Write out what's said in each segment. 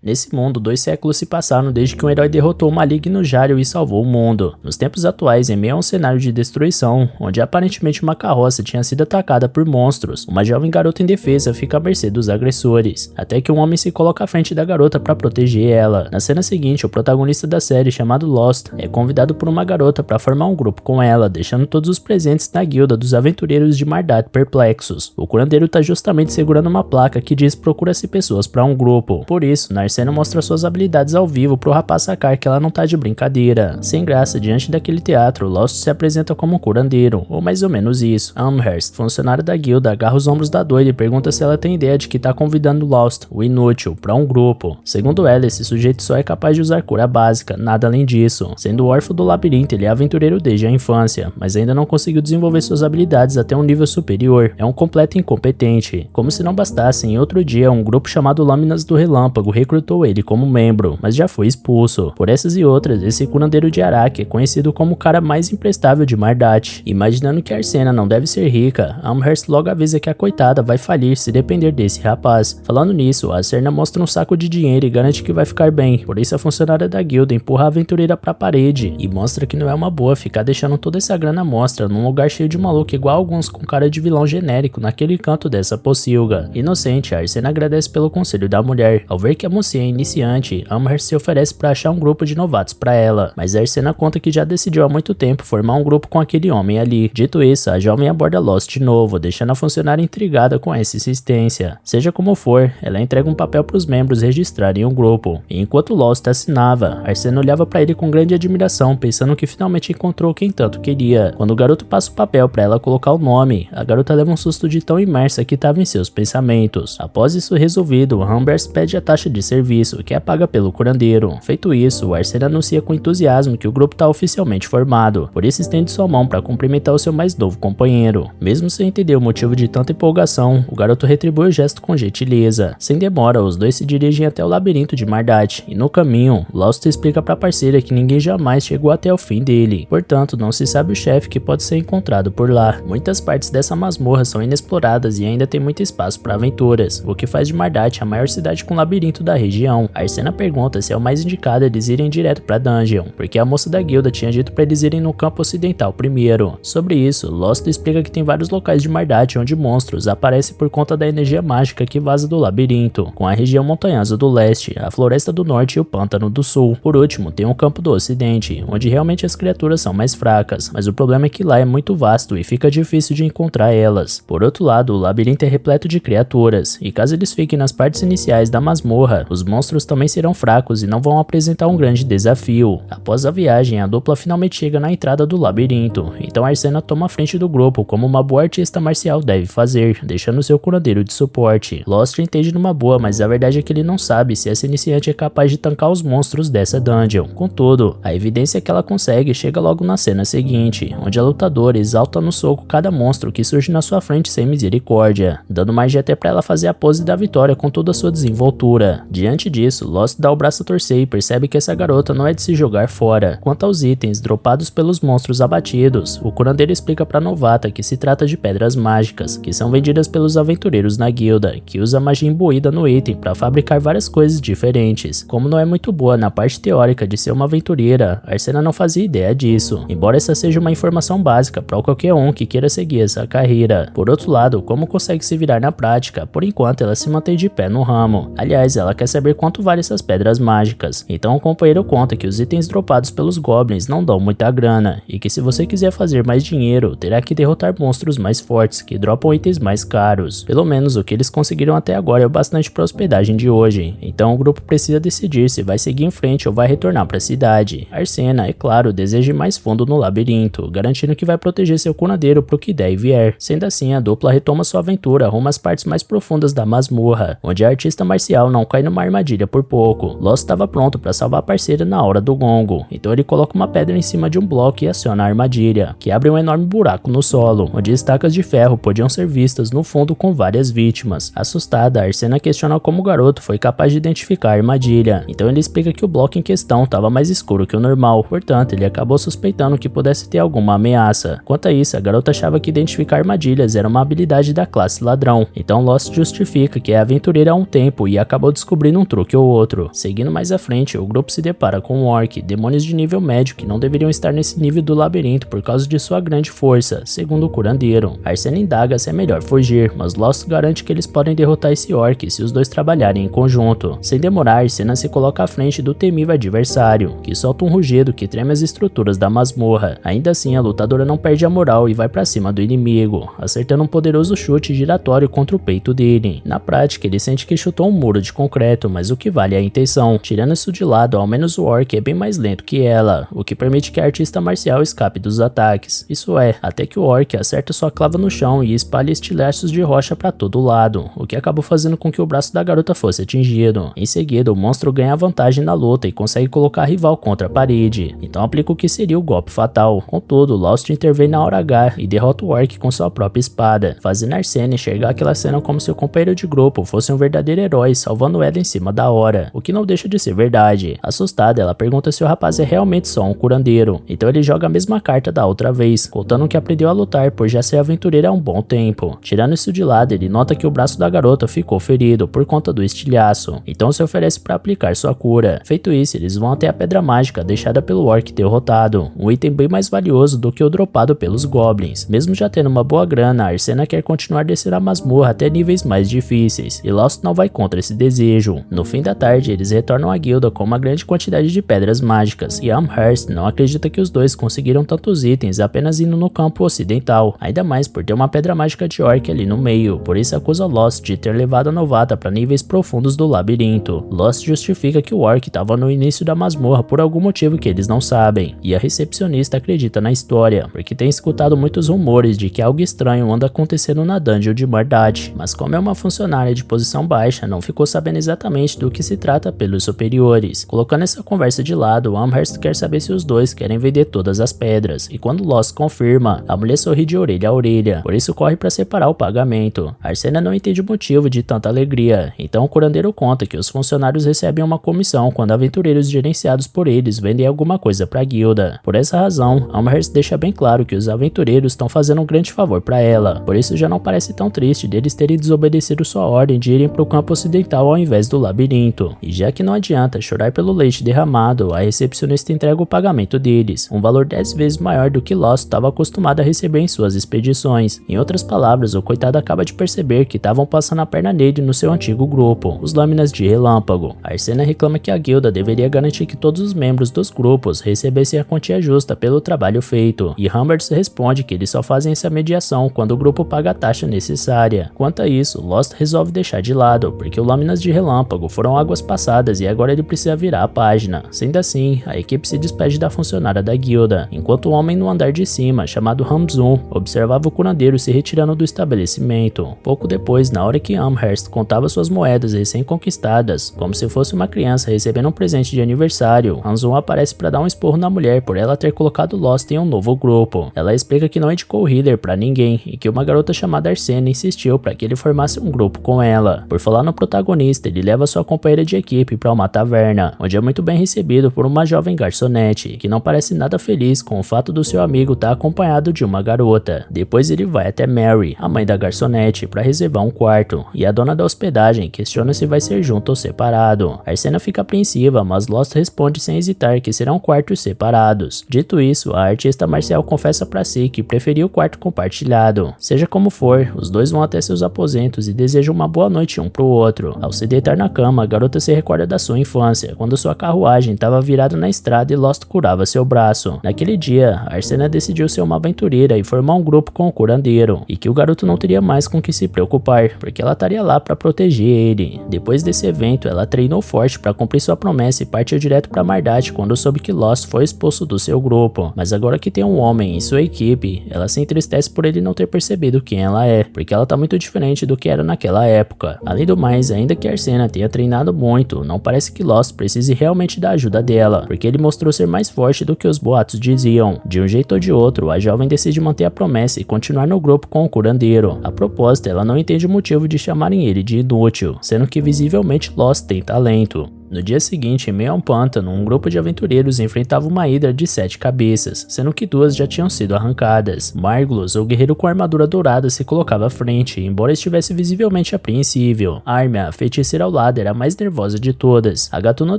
Nesse mundo, 2 séculos se passaram desde que um herói derrotou o maligno Jariel e salvou o mundo. Nos tempos atuais, em meio a um cenário de destruição, onde aparentemente uma carroça tinha sido atacada por monstros, uma jovem garota indefesa fica à mercê dos agressores, até que um homem se coloca à frente da garota para proteger ela. Na cena seguinte, o protagonista da série, chamado Lost, é convidado por uma garota para formar um grupo com ela, deixando todos os presentes na guilda dos aventureiros de Mardat perplexos. O curandeiro tá justamente segurando uma placa que diz procura-se pessoas para um grupo. Por isso, Narcena mostra suas habilidades ao vivo pro rapaz sacar que ela não tá de brincadeira. Sem graça, diante daquele teatro, Lost se apresenta como um curandeiro, ou mais ou menos isso. Amherst, funcionário da guilda, agarra os ombros da doida e pergunta se ela tem ideia de que tá convidando Lost, o inútil, para um grupo. Segundo ela, esse sujeito só é capaz de usar cura básica, nada além disso. Sendo órfão do labirinto, ele é aventureiro desde a infância, mas ainda não conseguiu desenvolver suas habilidades até um nível superior. É um completo incompetente. Como se não bastasse, em outro dia, um grupo chamado Lâminas do Relâmpago recrutou ele como membro, mas já foi expulso. Por essas e outras, esse curandeiro de Araki é conhecido como o cara mais imprestável de Mardat. Imaginando que Arsena não deve ser rica, Amherst logo avisa que a coitada vai falir se depender desse rapaz. Falando nisso, a Serna mostra um saco de dinheiro e garante que vai ficar bem. Por isso a funcionária da guilda empurra a aventureira pra parede e mostra que não é uma boa ficar deixando toda essa grana à mostra num lugar cheio de maluco igual alguns com cara de vilão genérico naquele canto dessa pocilga. Inocente, Arsena agradece pelo conselho da mulher. Ao ver que a mocinha é iniciante, Amherst se oferece pra achar um grupo de novatos pra ela, mas Arsena conta que já decidiu há muito tempo formar um grupo com aquele homem ali. Dito isso, a jovem aborda Lost de novo, deixando a funcionária intrigada com essa insistência. Seja como for, ela entrega um papel pros membros registrarem um grupo. E enquanto Lost assinava, Arsena olhava pra ele com grande admiração, pensando que finalmente encontrou quem tanto queria. Quando o garoto passa o papel pra ela colocar o nome, a garota leva um susto de tão imersa que estava em seus pensamentos. Após isso resolvido, Amherst pede a taxa de serviço, que é paga pelo curandeiro. Feito isso, Arsena anuncia com entusiasmo que o grupo está oficialmente formado, por isso estende sua mão para cumprimentar o seu mais novo companheiro. Mesmo sem entender o motivo de tanta empolgação, o garoto retribui o gesto com gentileza. Sem demora, os dois se dirigem até o labirinto de Mardat, e no caminho, Lost explica para a parceira que ninguém jamais chegou até o fim dele, portanto não se sabe o chefe que pode ser encontrado por lá. Muitas partes dessa masmorra são inexploradas e ainda tem muito espaço para aventuras, o que faz de Mardat a maior cidade com labirinto da região. Arsena pergunta se é o mais indicado eles irem direto pra dungeon, porque a moça da guilda tinha dito pra eles irem no campo ocidental primeiro. Sobre isso, Lost explica que tem vários locais de Mardat onde monstros aparecem por conta da energia mágica que vaza do labirinto, com a região montanhosa do leste, a floresta do norte e o pântano do sul. Por último, tem o campo do ocidente, onde realmente as criaturas são mais fracas, mas o problema é que lá é muito vasto e fica difícil de encontrar elas. Por outro lado, o labirinto é repleto de criaturas, e caso eles fiquem nas partes iniciais da masmorra, os monstros também serão fracos e não vão apresentar um grande desafio. Após a viagem, a dupla finalmente chega na entrada do labirinto, então Arsena toma a frente do grupo como uma boa artista marcial deve fazer, deixando seu curandeiro de suporte. Lost entende numa boa, mas a verdade é que ele não sabe se essa iniciante é capaz de tancar os monstros dessa dungeon. Contudo, a evidência que ela consegue chega logo na cena seguinte, onde a lutadora exalta no soco cada monstro que surge na sua frente sem misericórdia, dando margem até pra ela fazer a pose da vitória com toda a sua desenvoltura. Diante disso, Lost dá o braço a torcer e percebe que essa garota não é de se jogar fora. Quanto aos itens dropados pelos monstros abatidos, o curandeiro explica pra novata que se trata de pedras mágicas, que são vendidas pelos aventureiros na guilda, que usa magia imbuída no item pra fabricar várias coisas diferentes. Como não é muito boa na parte teórica de ser uma aventureira, Arsena não fazia ideia disso, embora essa seja uma informação básica pra qualquer um que queira seguir essa carreira. Por outro lado, como consegue se virar na prática, por enquanto ela se mantém de pé no ramo. Aliás, ela quer saber quanto vale essas pedras mágicas, então o companheiro conta que os itens dropados pelos goblins não dão muita grana, e que se você quiser fazer mais dinheiro, terá que derrotar monstros mais fortes que dropam itens mais caros. Pelo menos o que eles conseguiram até agora é o bastante para a hospedagem de hoje, então o grupo precisa decidir se vai seguir em frente ou vai retornar para a cidade. Arsena, é claro, deseja ir mais fundo no labirinto, garantindo que vai proteger seu curandeiro pro que der e vier. Sendo assim, a dupla retoma sua aventura rumo às partes mais profundas da masmorra, onde a artista marcial não cai numa armadilha por pouco. Lost estava pronto para salvar a parceira na hora do gongo, então ele coloca uma pedra em cima de um bloco e aciona a armadilha, que abre um enorme buraco no solo, onde estacas de ferro podiam ser vistas no fundo com várias vítimas. Assustada, Arsena questiona como o garoto foi capaz de identificar a armadilha, então ele explica que o bloco em questão estava mais escuro que o normal, portanto ele acabou suspeitando que pudesse ter alguma ameaça. Quanto a isso, a garota achava que identificar armadilhas era uma habilidade da classe ladrão, então Lost justifica que é aventureira há um tempo e acabou descobrindo pedindo um truque ou outro. Seguindo mais à frente, o grupo se depara com um orc, demônios de nível médio que não deveriam estar nesse nível do labirinto por causa de sua grande força, segundo o curandeiro. Arsênia indaga se é melhor fugir, mas Lost garante que eles podem derrotar esse orc se os dois trabalharem em conjunto. Sem demorar, Arsênia se coloca à frente do temível adversário, que solta um rugido que treme as estruturas da masmorra. Ainda assim, a lutadora não perde a moral e vai pra cima do inimigo, acertando um poderoso chute giratório contra o peito dele. Na prática, ele sente que chutou um muro de concreto, mas o que vale é a intenção. Tirando isso de lado, ao menos o orc é bem mais lento que ela, o que permite que a artista marcial escape dos ataques. Isso é, até que o orc acerta sua clava no chão e espalha estilhaços de rocha para todo lado, o que acabou fazendo com que o braço da garota fosse atingido. Em seguida, o monstro ganha vantagem na luta e consegue colocar a rival contra a parede, então aplica o que seria o golpe fatal. Contudo, Lost intervém na hora H e derrota o orc com sua própria espada, fazendo Arsênia enxergar aquela cena como se o companheiro de grupo fosse um verdadeiro herói, salvando ela em cima da hora, o que não deixa de ser verdade. Assustada, ela pergunta se o rapaz é realmente só um curandeiro, então ele joga a mesma carta da outra vez, contando que aprendeu a lutar por já ser aventureira há um bom tempo. Tirando isso de lado, ele nota que o braço da garota ficou ferido por conta do estilhaço, então se oferece para aplicar sua cura. Feito isso, eles vão até a pedra mágica deixada pelo orc derrotado, um item bem mais valioso do que o dropado pelos goblins. Mesmo já tendo uma boa grana, Arsênia quer continuar descendo a masmorra até níveis mais difíceis, e Lost não vai contra esse desejo. No fim da tarde, eles retornam à guilda com uma grande quantidade de pedras mágicas, e Amherst não acredita que os dois conseguiram tantos itens apenas indo no campo ocidental, ainda mais por ter uma pedra mágica de orc ali no meio, por isso acusa Lost de ter levado a novata para níveis profundos do labirinto. Lost justifica que o orc estava no início da masmorra por algum motivo que eles não sabem, e a recepcionista acredita na história, porque tem escutado muitos rumores de que algo estranho anda acontecendo na dungeon de Mardat, mas como é uma funcionária de posição baixa, não ficou sabendo exatamente do que se trata pelos superiores. Colocando essa conversa de lado, Amherst quer saber se os dois querem vender todas as pedras, e quando Lost confirma, a mulher sorri de orelha a orelha, por isso corre para separar o pagamento. Arsênia não entende o motivo de tanta alegria, então o curandeiro conta que os funcionários recebem uma comissão quando aventureiros gerenciados por eles vendem alguma coisa para a guilda. Por essa razão, Amherst deixa bem claro que os aventureiros estão fazendo um grande favor para ela, por isso já não parece tão triste deles terem desobedecido sua ordem de irem para o campo ocidental ao invés do labirinto. E já que não adianta chorar pelo leite derramado, a recepcionista entrega o pagamento deles, um valor 10 vezes maior do que Lost estava acostumado a receber em suas expedições. Em outras palavras, o coitado acaba de perceber que estavam passando a perna nele no seu antigo grupo, os Lâminas de Relâmpago. Arsênia reclama que a guilda deveria garantir que todos os membros dos grupos recebessem a quantia justa pelo trabalho feito, e Humbert responde que eles só fazem essa mediação quando o grupo paga a taxa necessária. Quanto a isso, Lost resolve deixar de lado, porque o Lâminas de Relâmpago foram águas passadas e agora ele precisa virar a página. Sendo assim, a equipe se despede da funcionária da guilda, enquanto o homem no andar de cima, chamado Hamzun, observava o curandeiro se retirando do estabelecimento. Pouco depois, na hora que Amherst contava suas moedas recém-conquistadas, como se fosse uma criança recebendo um presente de aniversário, Hamzun aparece para dar um esporro na mulher por ela ter colocado Lost em um novo grupo. Ela explica que não indicou o healer para ninguém e que uma garota chamada Arsênia insistiu para que ele formasse um grupo com ela. Por falar no protagonista, ele leva sua companheira de equipe para uma taverna, onde é muito bem recebido por uma jovem garçonete, que não parece nada feliz com o fato do seu amigo estar acompanhado de uma garota. Depois ele vai até Mary, a mãe da garçonete, para reservar um quarto, e a dona da hospedagem questiona se vai ser junto ou separado. Arsênia fica apreensiva, mas Lost responde sem hesitar que serão quartos separados. Dito isso, a artista marcial confessa para si que preferia o quarto compartilhado. Seja como for, os dois vão até seus aposentos e desejam uma boa noite um pro outro. Ao se deitar na cama, a garota se recorda da sua infância, quando sua carruagem estava virada na estrada e Lost curava seu braço. Naquele dia, Arsênia decidiu ser uma aventureira e formar um grupo com o curandeiro, e que o garoto não teria mais com que se preocupar, porque ela estaria lá para proteger ele. Depois desse evento, ela treinou forte para cumprir sua promessa e partiu direto para Mardat quando soube que Lost foi expulso do seu grupo. Mas agora que tem um homem em sua equipe, ela se entristece por ele não ter percebido quem ela é, porque ela tá muito diferente do que era naquela época. Além do mais, ainda que Arsênia tenha treinado muito, não parece que Lost precise realmente da ajuda dela, porque ele mostrou ser mais forte do que os boatos diziam. De um jeito ou de outro, a jovem decide manter a promessa e continuar no grupo com o curandeiro. A propósito, ela não entende o motivo de chamarem ele de inútil, sendo que visivelmente Lost tem talento. No dia seguinte, em meio a um pântano, um grupo de aventureiros enfrentava uma hidra de 7 cabeças, sendo que 2 já tinham sido arrancadas. Margulos, o guerreiro com armadura dourada, se colocava à frente, embora estivesse visivelmente apreensível. Armia, a feiticeira ao lado, era a mais nervosa de todas. A gatuna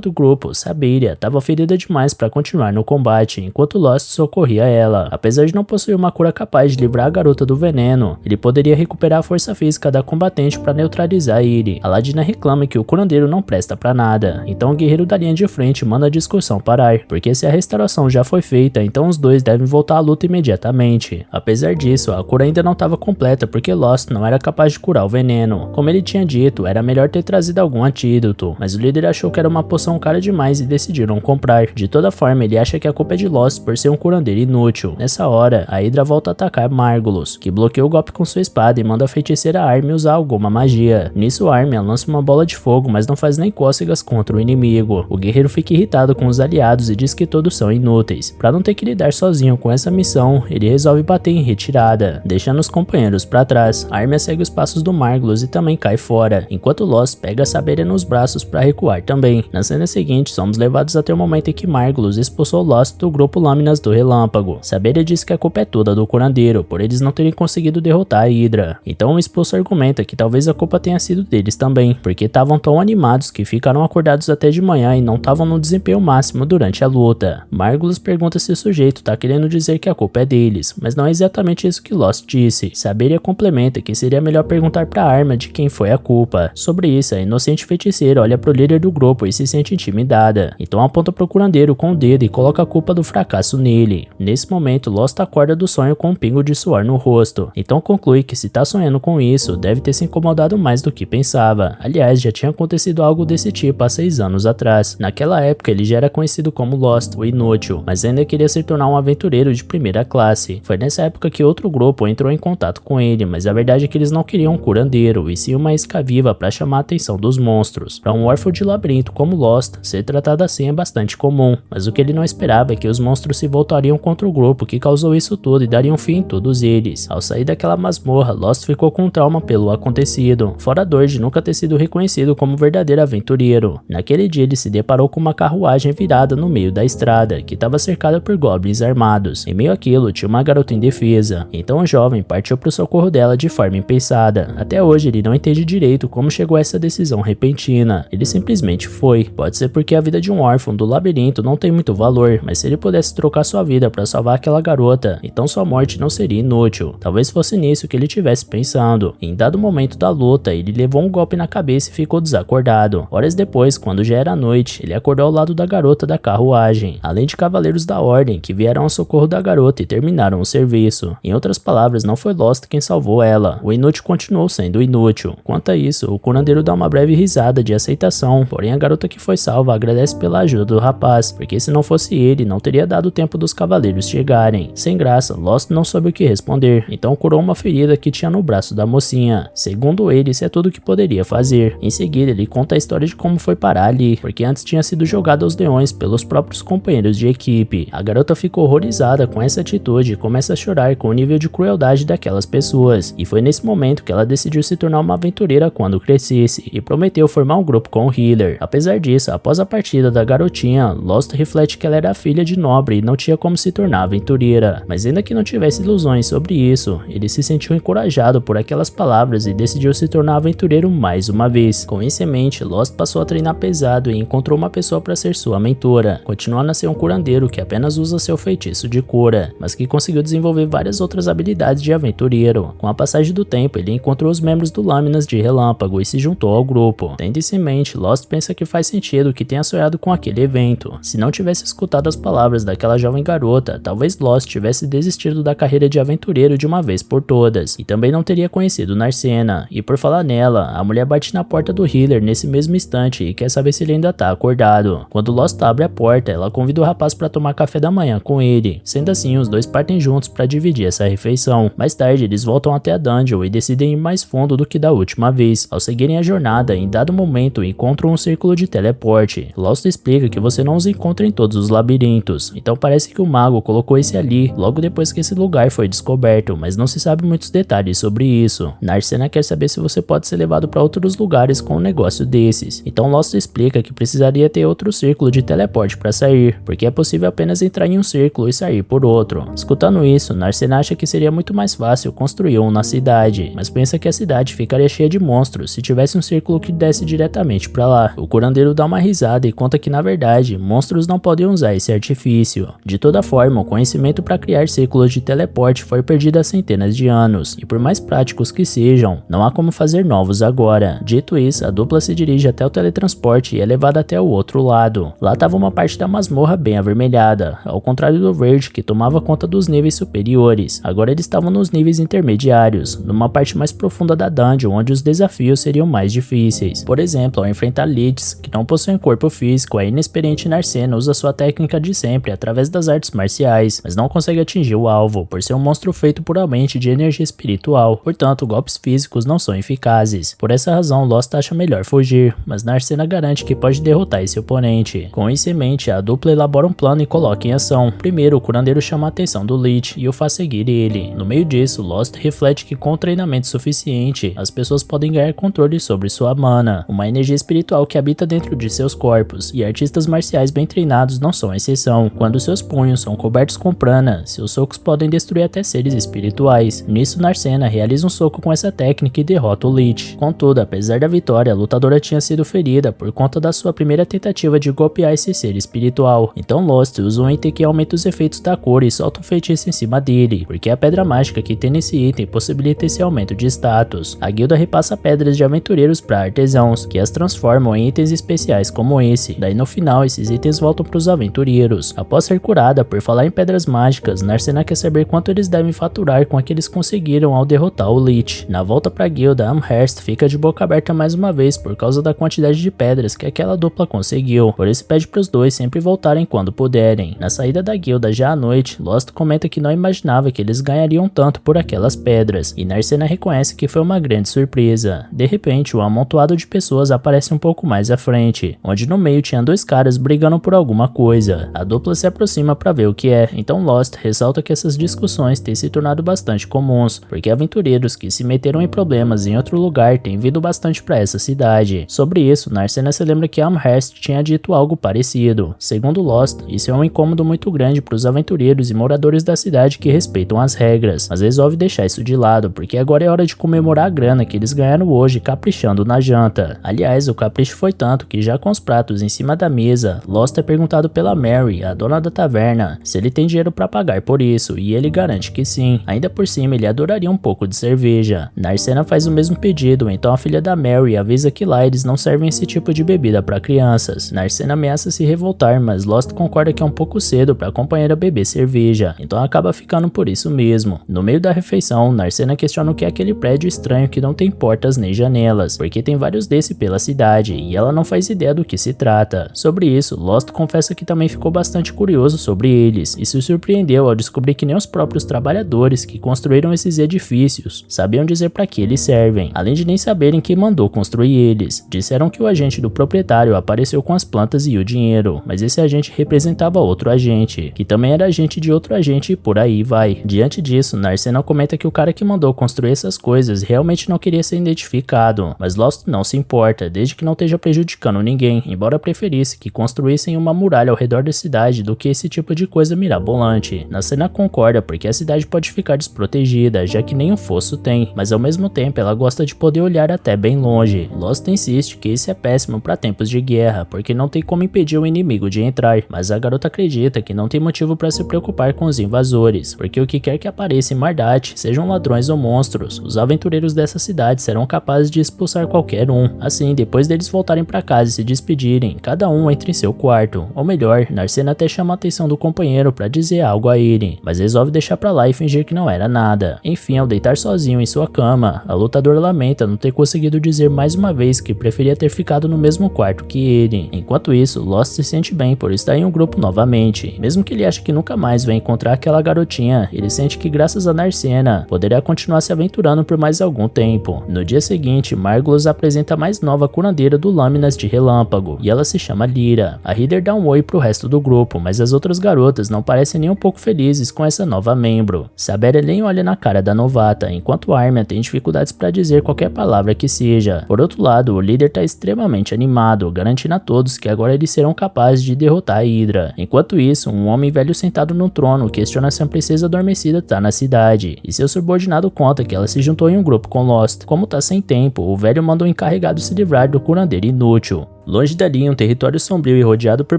do grupo, Saberia, estava ferida demais para continuar no combate, enquanto Lost socorria ela. Apesar de não possuir uma cura capaz de livrar a garota do veneno, ele poderia recuperar a força física da combatente para neutralizar ele. A Ladina reclama que o curandeiro não presta para nada. Então o guerreiro da linha de frente manda a discussão parar, porque se a restauração já foi feita, então os dois devem voltar à luta imediatamente. Apesar disso, a cura ainda não estava completa porque Lost não era capaz de curar o veneno. Como ele tinha dito, era melhor ter trazido algum antídoto, mas o líder achou que era uma poção cara demais e decidiram comprar. De toda forma, ele acha que a culpa é de Lost por ser um curandeiro inútil. Nessa hora, a Hydra volta a atacar Margulos, que bloqueia o golpe com sua espada e manda a feiticeira Armia usar alguma magia. Nisso, Armia lança uma bola de fogo, mas não faz nem cócegas contra o inimigo. O guerreiro fica irritado com os aliados e diz que todos são inúteis. Para não ter que lidar sozinho com essa missão, ele resolve bater em retirada, deixando os companheiros para trás. Armia segue os passos do Margulos e também cai fora, enquanto Lost pega a Saberia nos braços para recuar também. Na cena seguinte, somos levados até o momento em que Margulos expulsou Lost do grupo Lâminas do Relâmpago. Saberia diz que a culpa é toda do curandeiro, por eles não terem conseguido derrotar a Hydra. Então o expulso argumenta que talvez a culpa tenha sido deles também, porque estavam tão animados que ficaram acordados até de manhã e não estavam no desempenho máximo durante a luta. Margulos pergunta se o sujeito tá querendo dizer que a culpa é deles, mas não é exatamente isso que Lost disse. Saberia complementa que seria melhor perguntar pra Arma de quem foi a culpa. Sobre isso, a inocente feiticeira olha pro líder do grupo e se sente intimidada, então aponta pro curandeiro com o dedo e coloca a culpa do fracasso nele. Nesse momento, Lost acorda do sonho com um pingo de suor no rosto, então conclui que se tá sonhando com isso, deve ter se incomodado mais do que pensava. Aliás, já tinha acontecido algo desse tipo há 6 anos atrás. Naquela época, ele já era conhecido como Lost, o Inútil, mas ainda queria se tornar um aventureiro de primeira classe. Foi nessa época que outro grupo entrou em contato com ele, mas a verdade é que eles não queriam um curandeiro, e sim uma isca viva para chamar a atenção dos monstros. Para um órfão de labirinto como Lost, ser tratado assim é bastante comum, mas o que ele não esperava é que os monstros se voltariam contra o grupo que causou isso tudo e dariam fim em todos eles. Ao sair daquela masmorra, Lost ficou com trauma pelo acontecido, fora a dor de nunca ter sido reconhecido como verdadeiro aventureiro. Naquele dia ele se deparou com uma carruagem virada no meio da estrada, que estava cercada por goblins armados. Em meio àquilo tinha uma garota indefesa, então o jovem partiu para o socorro dela de forma impensada. Até hoje ele não entende direito como chegou a essa decisão repentina, ele simplesmente foi. Pode ser porque a vida de um órfão do labirinto não tem muito valor, mas se ele pudesse trocar sua vida para salvar aquela garota, então sua morte não seria inútil. Talvez fosse nisso que ele estivesse pensando. Em dado momento da luta, ele levou um golpe na cabeça e ficou desacordado. Horas depois, quando já era noite, ele acordou ao lado da garota da carruagem, além de cavaleiros da ordem que vieram ao socorro da garota e terminaram o serviço. Em outras palavras, não foi Lost quem salvou ela, o inútil continuou sendo inútil. Quanto a isso, o curandeiro dá uma breve risada de aceitação, porém a garota que foi salva agradece pela ajuda do rapaz, porque se não fosse ele, não teria dado tempo dos cavaleiros chegarem. Sem graça, Lost não soube o que responder, então curou uma ferida que tinha no braço da mocinha. Segundo ele, isso é tudo o que poderia fazer. Em seguida, ele conta a história de como foi parar ali, porque antes tinha sido jogado aos leões pelos próprios companheiros de equipe. A garota ficou horrorizada com essa atitude e começa a chorar com o nível de crueldade daquelas pessoas, e foi nesse momento que ela decidiu se tornar uma aventureira quando crescesse, e prometeu formar um grupo com o Healer. Apesar disso, após a partida da garotinha, Lost reflete que ela era filha de nobre e não tinha como se tornar aventureira, mas ainda que não tivesse ilusões sobre isso, ele se sentiu encorajado por aquelas palavras e decidiu se tornar aventureiro mais uma vez. Com isso em mente, Lost passou a treinar pesado e encontrou uma pessoa para ser sua mentora, continuando a ser um curandeiro que apenas usa seu feitiço de cura, mas que conseguiu desenvolver várias outras habilidades de aventureiro. Com a passagem do tempo, ele encontrou os membros do Lâminas de Relâmpago e se juntou ao grupo. Tendo isso em mente, Lost pensa que faz sentido que tenha sonhado com aquele evento. Se não tivesse escutado as palavras daquela jovem garota, talvez Lost tivesse desistido da carreira de aventureiro de uma vez por todas, e também não teria conhecido Narcena. E por falar nela, a mulher bate na porta do Healer nesse mesmo instante e quer saber se ele ainda tá acordado. Quando Lost abre a porta, ela convida o rapaz para tomar café da manhã com ele. Sendo assim, os dois partem juntos para dividir essa refeição. Mais tarde, eles voltam até a dungeon e decidem ir mais fundo do que da última vez. Ao seguirem a jornada, em dado momento, encontram um círculo de teleporte. Lost explica que você não os encontra em todos os labirintos, então parece que o mago colocou esse ali logo depois que esse lugar foi descoberto, mas não se sabe muitos detalhes sobre isso. Narcena quer saber se você pode ser levado para outros lugares com um negócio desses, então Lost explica que precisaria ter outro círculo de teleporte para sair, porque é possível apenas entrar em um círculo e sair por outro. Escutando isso, Narcena acha que seria muito mais fácil construir um na cidade, mas pensa que a cidade ficaria cheia de monstros se tivesse um círculo que desse diretamente para lá. O curandeiro dá uma risada e conta que na verdade, monstros não podem usar esse artifício. De toda forma, o conhecimento para criar círculos de teleporte foi perdido há centenas de anos, e por mais práticos que sejam, não há como fazer novos agora. Dito isso, a dupla se dirige até o teletransporte e é levada até o outro lado. Lá estava uma parte da masmorra bem avermelhada, ao contrário do verde que tomava conta dos níveis superiores. Agora eles estavam nos níveis intermediários, numa parte mais profunda da dungeon onde os desafios seriam mais difíceis. Por exemplo, ao enfrentar Lichs, que não possuem corpo físico, a inexperiente Narcena usa sua técnica de sempre através das artes marciais, mas não consegue atingir o alvo, por ser um monstro feito puramente de energia espiritual, portanto golpes físicos não são eficazes. Por essa razão, Lost acha melhor fugir, mas Narcena garante que pode derrotar esse oponente. Com isso em mente, a dupla elabora um plano e coloca em ação. Primeiro, o curandeiro chama a atenção do Lich e o faz seguir ele. No meio disso, Lost reflete que com treinamento suficiente, as pessoas podem ganhar controle sobre sua mana, uma energia espiritual que habita dentro de seus corpos, e artistas marciais bem treinados não são exceção. Quando seus punhos são cobertos com prana, seus socos podem destruir até seres espirituais. Nisso, Narcena realiza um soco com essa técnica e derrota o Lich. Contudo, apesar da vitória, a lutadora tinha sido ferida por conta da sua primeira tentativa de golpear esse ser espiritual. Então Lost usa um item que aumenta os efeitos da cor e solta um feitiço em cima dele, porque a pedra mágica que tem nesse item possibilita esse aumento de status. A guilda repassa pedras de aventureiros para artesãos, que as transformam em itens especiais como esse. Daí no final, esses itens voltam para os aventureiros. Após ser curada por falar em pedras mágicas, Narcena quer saber quanto eles devem faturar com a que eles conseguiram ao derrotar o Lich. Na volta para a guilda, Amherst fica de boca aberta mais uma vez por causa da quantidade de pedras que aquela dupla conseguiu, por isso pede para os dois sempre voltarem quando puderem. Na saída da guilda já à noite, Lost comenta que não imaginava que eles ganhariam tanto por aquelas pedras, e Narcena reconhece que foi uma grande surpresa. De repente, um amontoado de pessoas aparece um pouco mais à frente, onde no meio tinha dois caras brigando por alguma coisa. A dupla se aproxima para ver o que é, então Lost ressalta que essas discussões têm se tornado bastante comuns, porque aventureiros que se meteram em problemas em outro lugar têm vindo bastante para essa cidade. Sobre isso, Narcena se lembra que Amherst tinha dito algo parecido. Segundo Lost, isso é um incômodo muito grande para os aventureiros e moradores da cidade que respeitam as regras, mas resolve deixar isso de lado, porque agora é hora de comemorar a grana que eles ganharam hoje caprichando na janta. Aliás, o capricho foi tanto que já com os pratos em cima da mesa, Lost é perguntado pela Mary, a dona da taverna, se ele tem dinheiro para pagar por isso, e ele garante que sim. Ainda por cima, ele adoraria um pouco de cerveja. Narcena faz o mesmo pedido, então a filha da Mary avisa que lá eles não servem esse tipo de bebida para crianças. Narcena ameaça se revoltar, mas Lost concorda que é um pouco cedo para a companheira beber cerveja, então acaba ficando por isso mesmo. No meio da refeição, Narcena questiona o que é aquele prédio estranho que não tem portas nem janelas, porque tem vários desse pela cidade, e ela não faz ideia do que se trata. Sobre isso, Lost confessa que também ficou bastante curioso sobre eles, e se surpreendeu ao descobrir que nem os próprios trabalhadores que construíram esses edifícios sabiam dizer para que eles servem, além de nem saberem quem mandou construir eles. Disseram que o agente do proprietário apareceu com as plantas e o dinheiro, mas esse agente representava outro agente, que também era agente de outro agente e por aí vai. Diante disso, Narcena comenta que o cara que mandou construir essas coisas realmente não queria ser identificado, mas Lost não se importa, desde que não esteja prejudicando ninguém, embora preferisse que construíssem uma muralha ao redor da cidade do que esse tipo de coisa mirabolante. Narcena concorda porque a cidade pode ficar desprotegida, já que nem um fosso tem, mas ao mesmo tempo ela gosta de poder olhar até bem longe. Lost insiste que isso é péssimo para tempos de guerra, porque não tem como impedir o inimigo de entrar, mas a garota acredita que não tem motivo para se preocupar com os invasores, porque o que quer que apareça em Mardat, sejam ladrões ou monstros, os aventureiros dessa cidade serão capazes de expulsar qualquer um. Assim, depois deles voltarem para casa e se despedirem, cada um entra em seu quarto, ou melhor, Narcena até chama a atenção do companheiro para dizer algo a ele, mas resolve deixar pra lá e fingir que não era nada. Enfim, ao deitar sozinho em sua cama, a lutadora lamenta não ter conseguido dizer mais uma vez que preferia ter ficado no mesmo quarto que ele. Enquanto isso, Lost se sente bem por estar em um grupo novamente. Mesmo que ele ache que nunca mais vai encontrar aquela garotinha, ele sente que graças a Narcena, poderá continuar se aventurando por mais algum tempo. No dia seguinte, Margulis apresenta a mais nova curandeira do Lâminas de Relâmpago, e ela se chama Lyra. A Heather dá um oi pro resto do grupo, mas as outras garotas não parecem nem um pouco felizes com essa nova membro. Saberia nem olha na cara da novata, enquanto Armia tem dificuldades para dizer qualquer palavra que seja. Por outro lado, o líder tá extremamente extremamente animado, garantindo a todos que agora eles serão capazes de derrotar a Hydra. Enquanto isso, um homem velho sentado no trono questiona se a princesa adormecida tá na cidade, e seu subordinado conta que ela se juntou em um grupo com Lost. Como tá sem tempo, o velho manda o encarregado se livrar do curandeiro inútil. Longe dali, em um território sombrio e rodeado por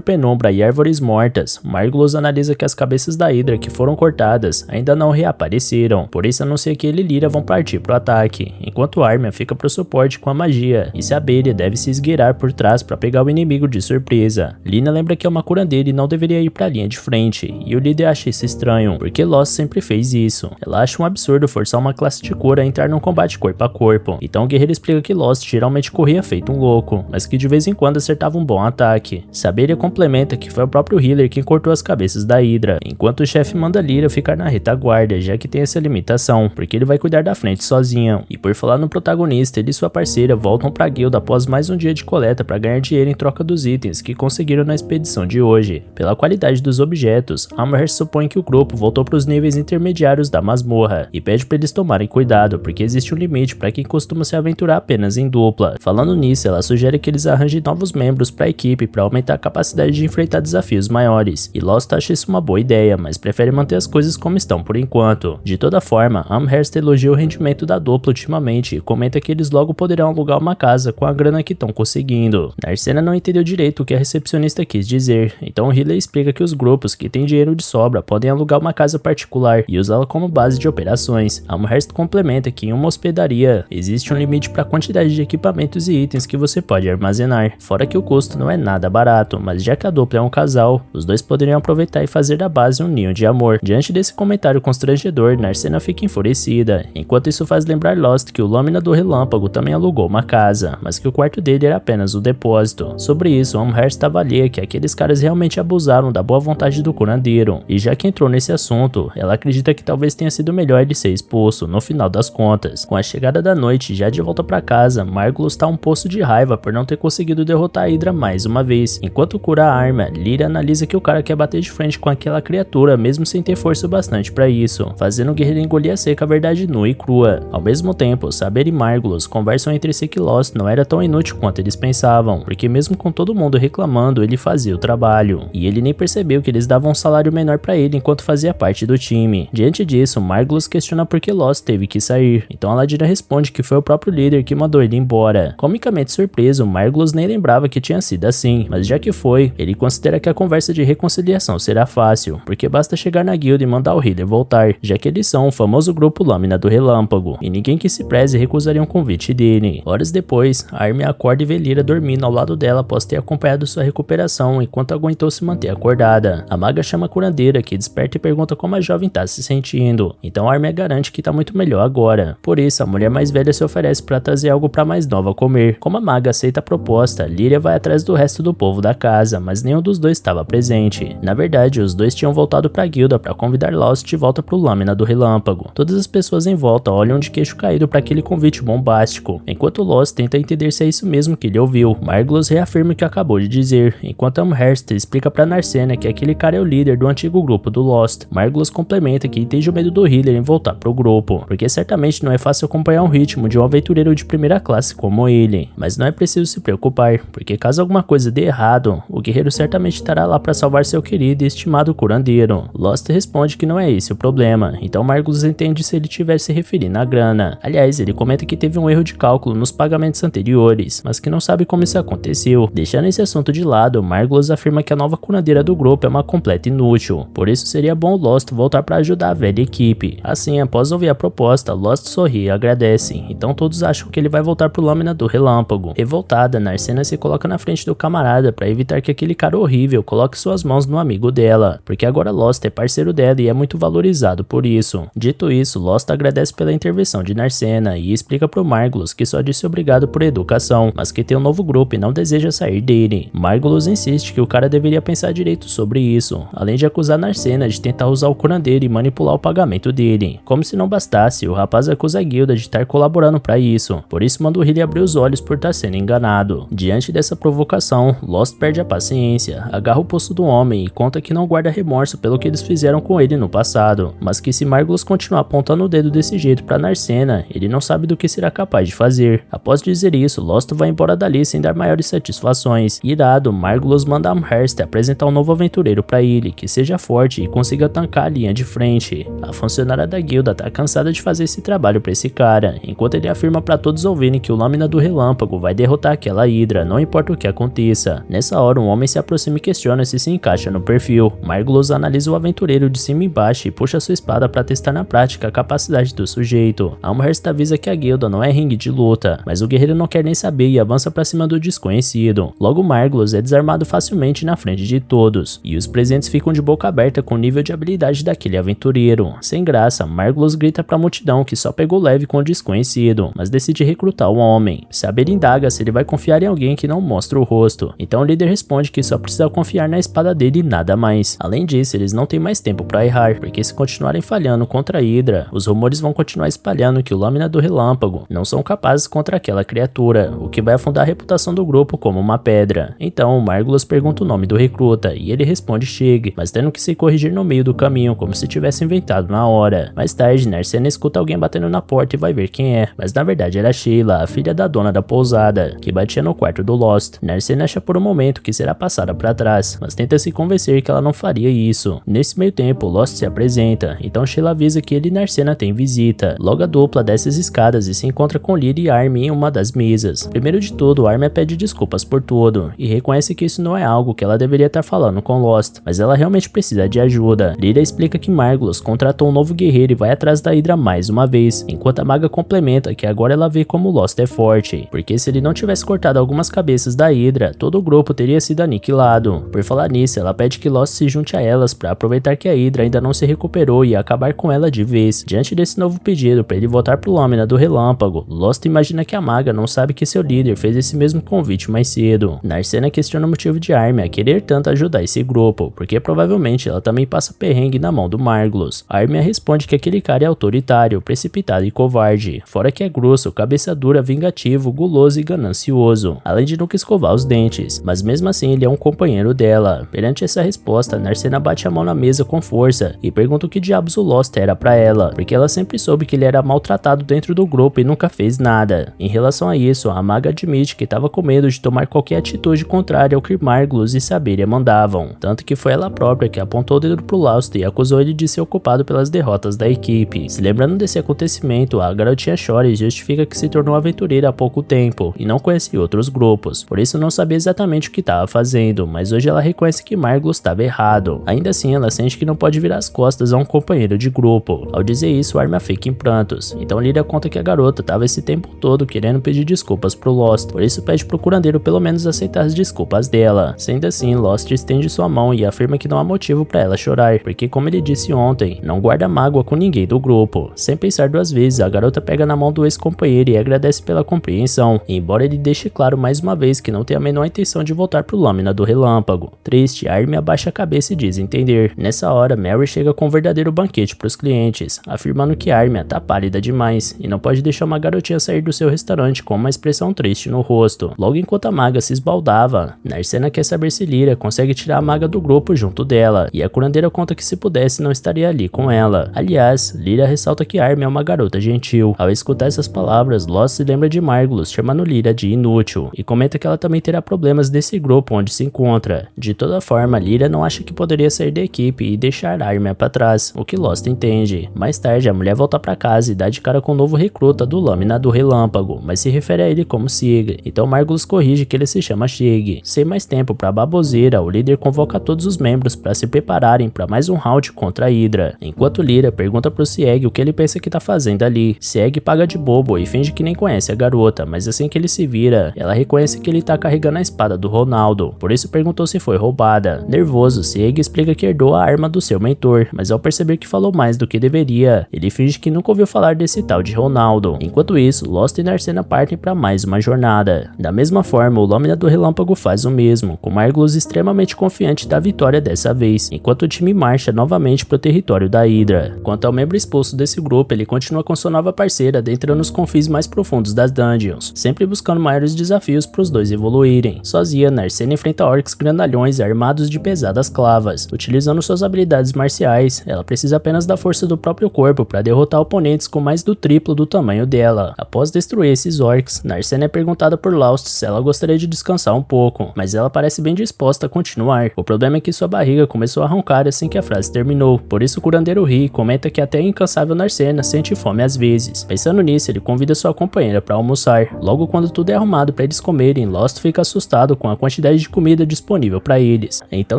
penumbra e árvores mortas, Margulis analisa que as cabeças da Hydra que foram cortadas ainda não reapareceram, por isso anuncia que ele e Lyria vão partir pro ataque, enquanto Armia fica pro suporte com a magia, e Saberia deve se esgueirar por trás para pegar o inimigo de surpresa. Lina lembra que é uma curandeira e não deveria ir pra linha de frente, e o líder acha isso estranho, porque Lost sempre fez isso. Ela acha um absurdo forçar uma classe de cura a entrar num combate corpo a corpo, então o guerreiro explica que Lost geralmente corria feito um louco, mas que de vez em quando acertava um bom ataque. Saberia complementa que foi o próprio healer quem cortou as cabeças da Hydra, enquanto o chefe manda Lyria ficar na retaguarda, já que tem essa limitação, porque ele vai cuidar da frente sozinho. E por falar no protagonista, ele e sua parceira voltam pra guilda após mais um dia de coleta para ganhar dinheiro em troca dos itens que conseguiram na expedição de hoje. Pela qualidade dos objetos, Amherst supõe que o grupo voltou para os níveis intermediários da masmorra e pede para eles tomarem cuidado, porque existe um limite para quem costuma se aventurar apenas em dupla. Falando nisso, ela sugere que eles arranjem novos membros para a equipe para aumentar a capacidade de enfrentar desafios maiores, e Lost acha isso uma boa ideia, mas prefere manter as coisas como estão por enquanto. De toda forma, Amherst elogia o rendimento da dupla ultimamente e comenta que eles logo poderão alugar uma casa com a grana que estão conseguindo. Narcena não entendeu direito o que a recepcionista quis dizer, então o Healer explica que os grupos que têm dinheiro de sobra podem alugar uma casa particular e usá-la como base de operações. Amherst complementa que em uma hospedaria existe um limite para a quantidade de equipamentos e itens que você pode armazenar, fora que o custo não é nada barato, mas já que a dupla é um casal, os dois poderiam aproveitar e fazer da base um ninho de amor. Diante desse comentário constrangedor, Narcena fica enfurecida, enquanto isso faz lembrar Lost que o Lâmina do Relâmpago também alugou uma casa, mas que o quarto dele era apenas o depósito. Sobre isso, Amherst avalia que aqueles caras realmente abusaram da boa vontade do curandeiro, e já que entrou nesse assunto, ela acredita que talvez tenha sido melhor ele ser expulso, no final das contas. Com a chegada da noite, já de volta pra casa, Margulis tá um poço de raiva por não ter conseguido derrotar a Hydra mais uma vez. Enquanto cura a arma, Lyria analisa que o cara quer bater de frente com aquela criatura mesmo sem ter força bastante pra isso, fazendo o guerreiro engolir a seca a verdade nua e crua. Ao mesmo tempo, Saber e Margulis conversam entre si que Lost não era tão inútil quanto eles pensavam, porque mesmo com todo mundo reclamando, ele fazia o trabalho, e ele nem percebeu que eles davam um salário menor pra ele enquanto fazia parte do time. Diante disso, Margulis questiona por que Lost teve que sair, então a Ladina responde que foi o próprio líder que mandou ele embora. Comicamente surpreso, Margulis nem lembrava que tinha sido assim, mas já que foi, ele considera que a conversa de reconciliação será fácil, porque basta chegar na guilda e mandar o healer voltar, já que eles são o famoso grupo Lâmina do Relâmpago, e ninguém que se preze recusaria um convite dele. Horas depois, Armia acorda e vê Lyria dormindo ao lado dela após ter acompanhado sua recuperação enquanto aguentou se manter acordada. A maga chama a curandeira, que desperta e pergunta como a jovem tá se sentindo, então Armia garante que tá muito melhor agora. Por isso, a mulher mais velha se oferece para trazer algo pra mais nova comer. Como a maga aceita a proposta, Lyria vai atrás do resto do povo da casa, mas nenhum dos dois estava presente. Na verdade, os dois tinham voltado pra guilda para convidar Lost de volta pro Lâmina do Relâmpago. Todas as pessoas em volta olham de queixo caído para aquele convite bombástico, enquanto Lost tenta entender se é isso mesmo que ele ouviu. Margulis reafirma o que acabou de dizer, enquanto Amherst explica pra Narcena que aquele cara é o líder do antigo grupo do Lost. Margulis complementa que entende o medo do healer em voltar pro grupo, porque certamente não é fácil acompanhar o ritmo de um aventureiro de primeira classe como ele, mas não é preciso se preocupar, porque caso alguma coisa dê errado, o guerreiro certamente estará lá para salvar seu querido e estimado curandeiro. Lost responde que não é esse o problema, então Margulis entende se ele tivesse se referindo à grana. Aliás, ele comenta que teve um erro de cálculo nos pagamentos anteriores, mas que não sabe como isso aconteceu. Deixando esse assunto de lado, Margulis afirma que a nova curandeira do grupo é uma completa inútil, por isso seria bom Lost voltar para ajudar a velha equipe. Assim, após ouvir a proposta, Lost sorri e agradece, então todos acham que ele vai voltar pro Lâmina do Relâmpago. Revoltada, Narcena se coloca na frente do camarada para evitar que aquele cara horrível coloque suas mãos no amigo dela, porque agora Lost é parceiro dela e é muito valorizado por isso. Dito isso, Lost agradece pela intervenção de Narcena e explica pro Margulis que só disse obrigado por educação, mas que tem um novo grupo e não deseja sair dele. Margulis insiste que o cara deveria pensar direito sobre isso, além de acusar Narcena de tentar usar o curandeiro e manipular o pagamento dele. Como se não bastasse, o rapaz acusa a guilda de estar colaborando para isso, por isso manda o Healer abrir os olhos por estar sendo enganado. Diante Diante dessa provocação, Lost perde a paciência, agarra o poço do homem e conta que não guarda remorso pelo que eles fizeram com ele no passado, mas que se Margulis continuar apontando o dedo desse jeito pra Narcena, ele não sabe do que será capaz de fazer. Após dizer isso, Lost vai embora dali sem dar maiores satisfações. Irado, Margulis manda Amherst apresentar um novo aventureiro pra ele, que seja forte e consiga tancar a linha de frente. A funcionária da guilda tá cansada de fazer esse trabalho pra esse cara, enquanto ele afirma pra todos ouvirem que o Lâmina do Relâmpago vai derrotar aquela Hidra, não importa o que aconteça. Nessa hora, um homem se aproxima e questiona se encaixa no perfil. Margulis analisa o aventureiro de cima e embaixo e puxa sua espada pra testar na prática a capacidade do sujeito. Amherst avisa que a guilda não é ringue de luta, mas o guerreiro não quer nem saber e avança pra cima do desconhecido. Logo, Margulis é desarmado facilmente na frente de todos, e os presentes ficam de boca aberta com o nível de habilidade daquele aventureiro. Sem graça, Margulis grita pra multidão que só pegou leve com o desconhecido, mas decide recrutar o homem. Saber indaga se ele vai confiar em alguém que não mostra o rosto, então o líder responde que só precisa confiar na espada dele e nada mais. Além disso, eles não têm mais tempo pra errar, porque se continuarem falhando contra a Hidra, os rumores vão continuar espalhando que o Lâmina do Relâmpago não são capazes contra aquela criatura, o que vai afundar a reputação do grupo como uma pedra. Então, Margulis pergunta o nome do recruta, e ele responde Shig, mas tendo que se corrigir no meio do caminho, como se tivesse inventado na hora. Mais tarde, Narcena escuta alguém batendo na porta e vai ver quem é, mas na verdade era Sheila, a filha da dona da pousada, que batia no quarto do Lost. Narcena acha por um momento que será passada pra trás, mas tenta se convencer que ela não faria isso. Nesse meio tempo, Lost se apresenta, então Sheila avisa que ele e Narcena têm visita. Logo a dupla desce as escadas e se encontra com Lyria e Armin em uma das mesas. Primeiro de tudo, Armin pede desculpas por tudo, e reconhece que isso não é algo que ela deveria estar falando com Lost, mas ela realmente precisa de ajuda. Lyria explica que Margulis contratou um novo guerreiro e vai atrás da Hidra mais uma vez, enquanto a maga complementa que agora ela vê como Lost é forte, porque se ele não tivesse cortado algumas cabeças da Hidra, todo o grupo teria sido aniquilado. Por falar nisso, ela pede que Lost se junte a elas para aproveitar que a Hidra ainda não se recuperou e acabar com ela de vez. Diante desse novo pedido para ele voltar pro Lâmina do Relâmpago, Lost imagina que a maga não sabe que seu líder fez esse mesmo convite mais cedo. Narcena questiona o motivo de Armin a querer tanto ajudar esse grupo, porque provavelmente ela também passa perrengue na mão do Margulis. Armin responde que aquele cara é autoritário, precipitado e covarde, fora que é grosso, cabeça dura, vingativo, guloso e ganancioso, além de nunca escovar os dentes, mas mesmo assim ele é um companheiro dela. Perante essa resposta, Narcena bate a mão na mesa com força e pergunta o que diabos o Lost era pra ela, porque ela sempre soube que ele era maltratado dentro do grupo e nunca fez nada. Em relação a isso, a maga admite que estava com medo de tomar qualquer atitude contrária ao que Margulis e Saberia mandavam, tanto que foi ela própria que apontou o dedo pro Lost e acusou ele de ser o culpado pelas derrotas da equipe. Se lembrando desse acontecimento, a garotinha chora e justifica que se tornou aventureira há pouco tempo e não conhecia outros grupos, por isso não sabia exatamente o que estava fazendo, mas hoje ela reconhece que Margulis estava errado. Ainda assim, ela sente que não pode virar as costas a um companheiro de grupo. Ao dizer isso, Armin fica em prantos, então Lyria conta que a garota estava esse tempo todo querendo pedir desculpas pro Lost, por isso pede pro curandeiro pelo menos aceitar as desculpas dela. Sendo assim, Lost estende sua mão e afirma que não há motivo para ela chorar, porque como ele disse ontem, não guarda mágoa com ninguém do grupo. Sem pensar duas vezes, a garota pega na mão do ex-companheiro e agradece pela compreensão, embora ele deixe claro mais uma vez que não tem a menor intenção de voltar pro Lâmina do Relâmpago. Triste, Armin abaixa a cabeça e diz entender. Nessa hora, Mary chega com um verdadeiro banquete pros clientes, afirmando que Armin tá pálida demais e não pode deixar uma garotinha sair do seu restaurante com uma expressão triste no rosto. Logo enquanto a maga se esbaldava, Narcena quer saber se Lyria consegue tirar a maga do grupo junto dela, e a curandeira conta que se pudesse não estaria ali com ela. Aliás, Lyria ressalta que Armin é uma garota gentil. Ao escutar essas palavras, Lost se lembra de Margulis chamando Lyria de inútil, e comenta que ela também terá problemas desse grupo onde se encontra. De toda forma, Lyria não acha que poderia sair da equipe e deixar Armin pra trás, o que Lost entende. Mais tarde, a mulher volta pra casa e dá de cara com o novo recruta do Lâmina do Relâmpago, mas se refere a ele como Sig, então Margulis corrige que ele se chama Shig. Sem mais tempo pra baboseira, o líder convoca todos os membros para se prepararem para mais um round contra a Hidra, enquanto Lyria pergunta pro Sieg o que ele pensa que tá fazendo ali. Sieg paga de bobo e finge que nem conhece a garota, mas assim que ele se vira, ela reconhece que ele tá carregando a espada do Ronaldo, por isso perguntou se foi roubada. Nervoso, Sieg explica que herdou a arma do seu mentor, mas ao perceber que falou mais do que deveria, ele finge que nunca ouviu falar desse tal de Ronaldo. Enquanto isso, Lost e Narcena partem para mais uma jornada. Da mesma forma, o Lâmina do Relâmpago faz o mesmo, com Margulis extremamente confiante da vitória dessa vez, enquanto o time marcha novamente pro território da Hidra. Quanto ao membro expulso desse grupo, ele continua com sua nova parceira adentrando nos confins mais profundos das dungeons, sempre buscando maiores desafios desafios para os dois evoluírem. Sozinha, Narcena enfrenta orcs grandalhões armados de pesadas clavas. Utilizando suas habilidades marciais, ela precisa apenas da força do próprio corpo para derrotar oponentes com mais do triplo do tamanho dela. Após destruir esses orcs, Narcena é perguntada por Lost se ela gostaria de descansar um pouco, mas ela parece bem disposta a continuar. O problema é que sua barriga começou a roncar assim que a frase terminou, por isso o curandeiro ri e comenta que até a incansável Narcena sente fome às vezes. Pensando nisso, ele convida sua companheira para almoçar. Logo quando tudo é arrumado para eles comerem, Lost fica assustado com a quantidade de comida disponível para eles. Então